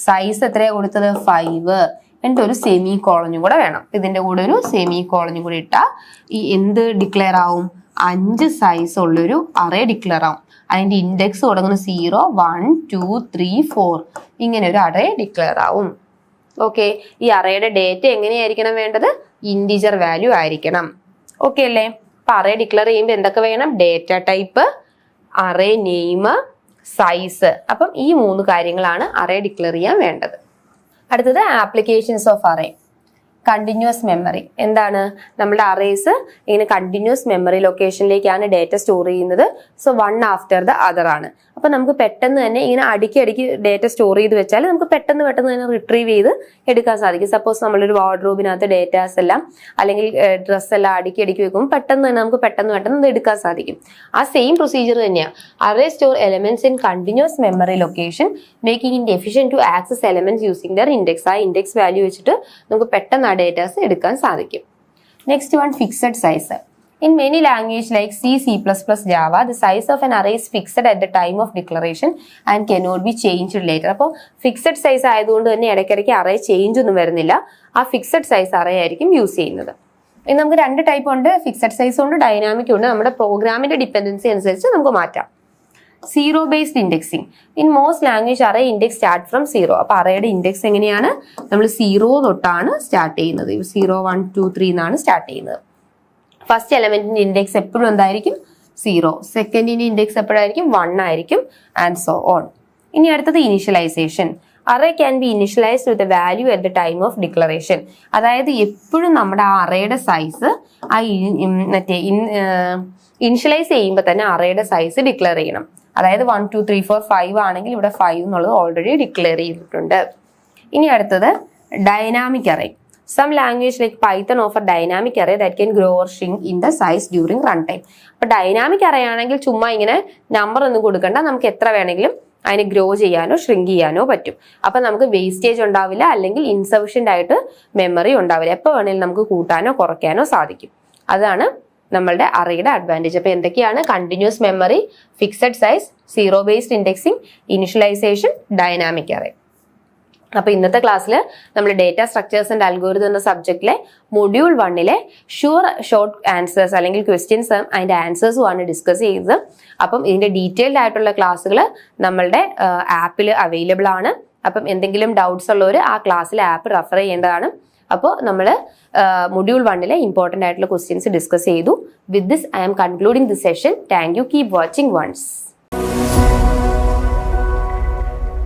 സൈസ് എത്രയാണ് കൊടുത്തത് 5, എന്നിട്ട് ഒരു സെമി കോളനും കൂടെ വേണം. ഇതിന്റെ കൂടെ ഒരു സെമി കോളനും കൂടി ഇട്ടാൽ ഈ എന്ത് ഡിക്ലെയർ ആവും, 5 സൈസ് ഉള്ളൊരു അറേ ഡിക്ലെയർ ആവും. അതിന്റെ ഇൻഡെക്സ് തുടങ്ങുന്ന 0, 1, 2, 3, 4 ഇങ്ങനെ ഒരു അറേ ഡിക്ലെയർ ആവും. ഓക്കെ, ഈ അറേയുടെ ഡേറ്റ എങ്ങനെയായിരിക്കണം വേണ്ടത്, ഇൻഡിജർ വാല്യൂ ആയിരിക്കണം. ഓക്കെ അല്ലേ. അപ്പൊ അറേ ഡിക്ലെയർ ചെയ്യുമ്പോൾ എന്തൊക്കെ വേണം, data type, array name, size. അപ്പം ഈ 3 കാര്യങ്ങളാണ് അറേ ഡിക്ലെയർ ചെയ്യാൻ വേണ്ടത്. അടുത്തത് applications of array. Continuous memory എന്താണ്, നമ്മുടെ അറേസ് ഇങ്ങനെ കണ്ടിന്യൂസ് മെമ്മറി ലൊക്കേഷനിലേക്കാണ് ഡേറ്റ സ്റ്റോർ ചെയ്യുന്നത്. So one after the other ആണ്. അപ്പൊ നമുക്ക് പെട്ടെന്ന് തന്നെ ഇങ്ങനെ അടുക്കി ഡേറ്റ സ്റ്റോർ ചെയ്ത് വെച്ചാൽ നമുക്ക് പെട്ടെന്ന് തന്നെ റിട്രീവ് ചെയ്ത് എടുക്കാൻ സാധിക്കും. സപ്പോസ് നമ്മളൊരു വാർഡ്രോബിനകത്ത് ഡേറ്റാസ് എല്ലാം അല്ലെങ്കിൽ ഡ്രസ്സ് എല്ലാം അടുക്കി വെക്കുമ്പോൾ പെട്ടെന്ന് തന്നെ നമുക്ക് പെട്ടെന്ന് എടുക്കാൻ സാധിക്കും. ആ സെയിം പ്രൊസീജിയർ തന്നെയാണ്. Array store elements in continuous memory location making it efficient to access elements using their index. ആ ഇൻഡെക്സ് വാല്യൂ വെച്ചിട്ട് നമുക്ക് പെട്ടെന്ന് ആ ഡേറ്റാസ് എടുക്കാൻ സാധിക്കും. Next one, fixed size. In many languages like C, C++, Java, the size of an array is fixed at the time of declaration and cannot be changed later. അപ്പോൾ fixed size ആയതുകൊണ്ട് തന്നെ ഇടയ്ക്കിടയ്ക്ക് array change ഒന്നും വരുന്നില്ല. ആ fixed size array ആയിരിക്കും use ചെയ്യുന്നത്. ഇനി നമുക്ക് 2 ടൈപ്പ് ഉണ്ട്, ഫിക്സഡ് സൈസ് ഉണ്ട്, ഡൈനാമിക് ഉണ്ട്. നമ്മുടെ പ്രോഗ്രാമിന്റെ ഡിപ്പെൻഡൻസി അനുസരിച്ച് നമുക്ക് മാറ്റാം. Zero based indexing. In most language array index start from 0. അപ്പൊ അറേയുടെ ഇൻഡെക്സ് എങ്ങനെയാണ്, നമ്മൾ 0 തൊട്ടാണ് സ്റ്റാർട്ട് ചെയ്യുന്നത്. 0, 1, 2, 3 എന്നാണ് സ്റ്റാർട്ട് ചെയ്യുന്നത്. ഫസ്റ്റ് എലമെന്റിന്റെ ഇൻഡെക്സ് എപ്പോഴും എന്തായിരിക്കും, 0. സെക്കൻഡിന്റെ ഇൻഡെക്സ് എപ്പോഴായിരിക്കും, 1 ആയിരിക്കും, ആൻഡ് സോ ഓൺ. ഇനി അടുത്തത് initialisation. Array can be initialised with value at the time of declaration. അതായത് എപ്പോഴും നമ്മുടെ ആ അറേയുടെ സൈസ് ആ ഇനിഷ്യലൈസ് ചെയ്യുമ്പോൾ തന്നെ അറേയുടെ സൈസ് ഡിക്ലെയർ ചെയ്യണം. അതായത് 1, 2, 3, 4, 5 ആണെങ്കിൽ ഇവിടെ 5 എന്നുള്ളത് ഓൾറെഡി ഡിക്ലെയർ ചെയ്തിട്ടുണ്ട്. ഇനി അടുത്തത് dynamic array. Some language like Python offer dynamic array that can grow or shrink in the size during runtime. അപ്പോൾ ഡൈനാമിക് അറേ ആണെങ്കിൽ ചുമ്മാ ഇങ്ങനെ നമ്പർ ഒന്നും കൊടുക്കണ്ട, നമുക്ക് എത്ര വേണമെങ്കിലും അതിനെ ഗ്രോ ചെയ്യാനോ ഷ്രിങ്ക് ചെയ്യാനോ പറ്റും. അപ്പൊ നമുക്ക് വേസ്റ്റേജ് ഉണ്ടാവില്ല, അല്ലെങ്കിൽ ഇൻസഫിഷ്യന്റ് ആയിട്ട് മെമ്മറി ഉണ്ടാവില്ല. എപ്പോൾ വേണമെങ്കിലും നമുക്ക് കൂട്ടാനോ കുറയ്ക്കാനോ സാധിക്കും. അതാണ് നമ്മളുടെ അറേയുടെ അഡ്വാൻറ്റേജ്. അപ്പൊ എന്തൊക്കെയാണ്, continuous memory, fixed size, zero based indexing, initialisation, dynamic array. അപ്പൊ ഇന്നത്തെ ക്ലാസ്സിൽ നമ്മൾ ഡേറ്റ സ്ട്രക്ചേഴ്സ് ആൻഡ് അൽഗോരിതം എന്ന സബ്ജക്റ്റിലെ മൊഡ്യൂൾ 1 ഷുവർ ഷോർട്ട് ആൻസേഴ്സ് അല്ലെങ്കിൽ ക്വസ്റ്റ്യൻസ് അതിന്റെ ആൻസേഴ്സും ആണ് ഡിസ്കസ് ചെയ്തത്. അപ്പം ഇതിന്റെ ഡീറ്റെയിൽഡ് ആയിട്ടുള്ള ക്ലാസ്സുകൾ നമ്മളുടെ ആപ്പിൽ അവൈലബിൾ ആണ്. അപ്പം എന്തെങ്കിലും ഡൗട്ട്സ് ഉള്ളവർ ആ ക്ലാസ്സിലെ ആപ്പ് റെഫർ ചെയ്യേണ്ടതാണ്. അപ്പോൾ നമ്മൾ മൊഡ്യൂൾ 1 ഇമ്പോർട്ടൻ്റ് ആയിട്ടുള്ള ക്വസ്റ്റ്യൻസ് ഡിസ്കസ് ചെയ്തു. With this I am concluding this session. Thank you. Keep watching once.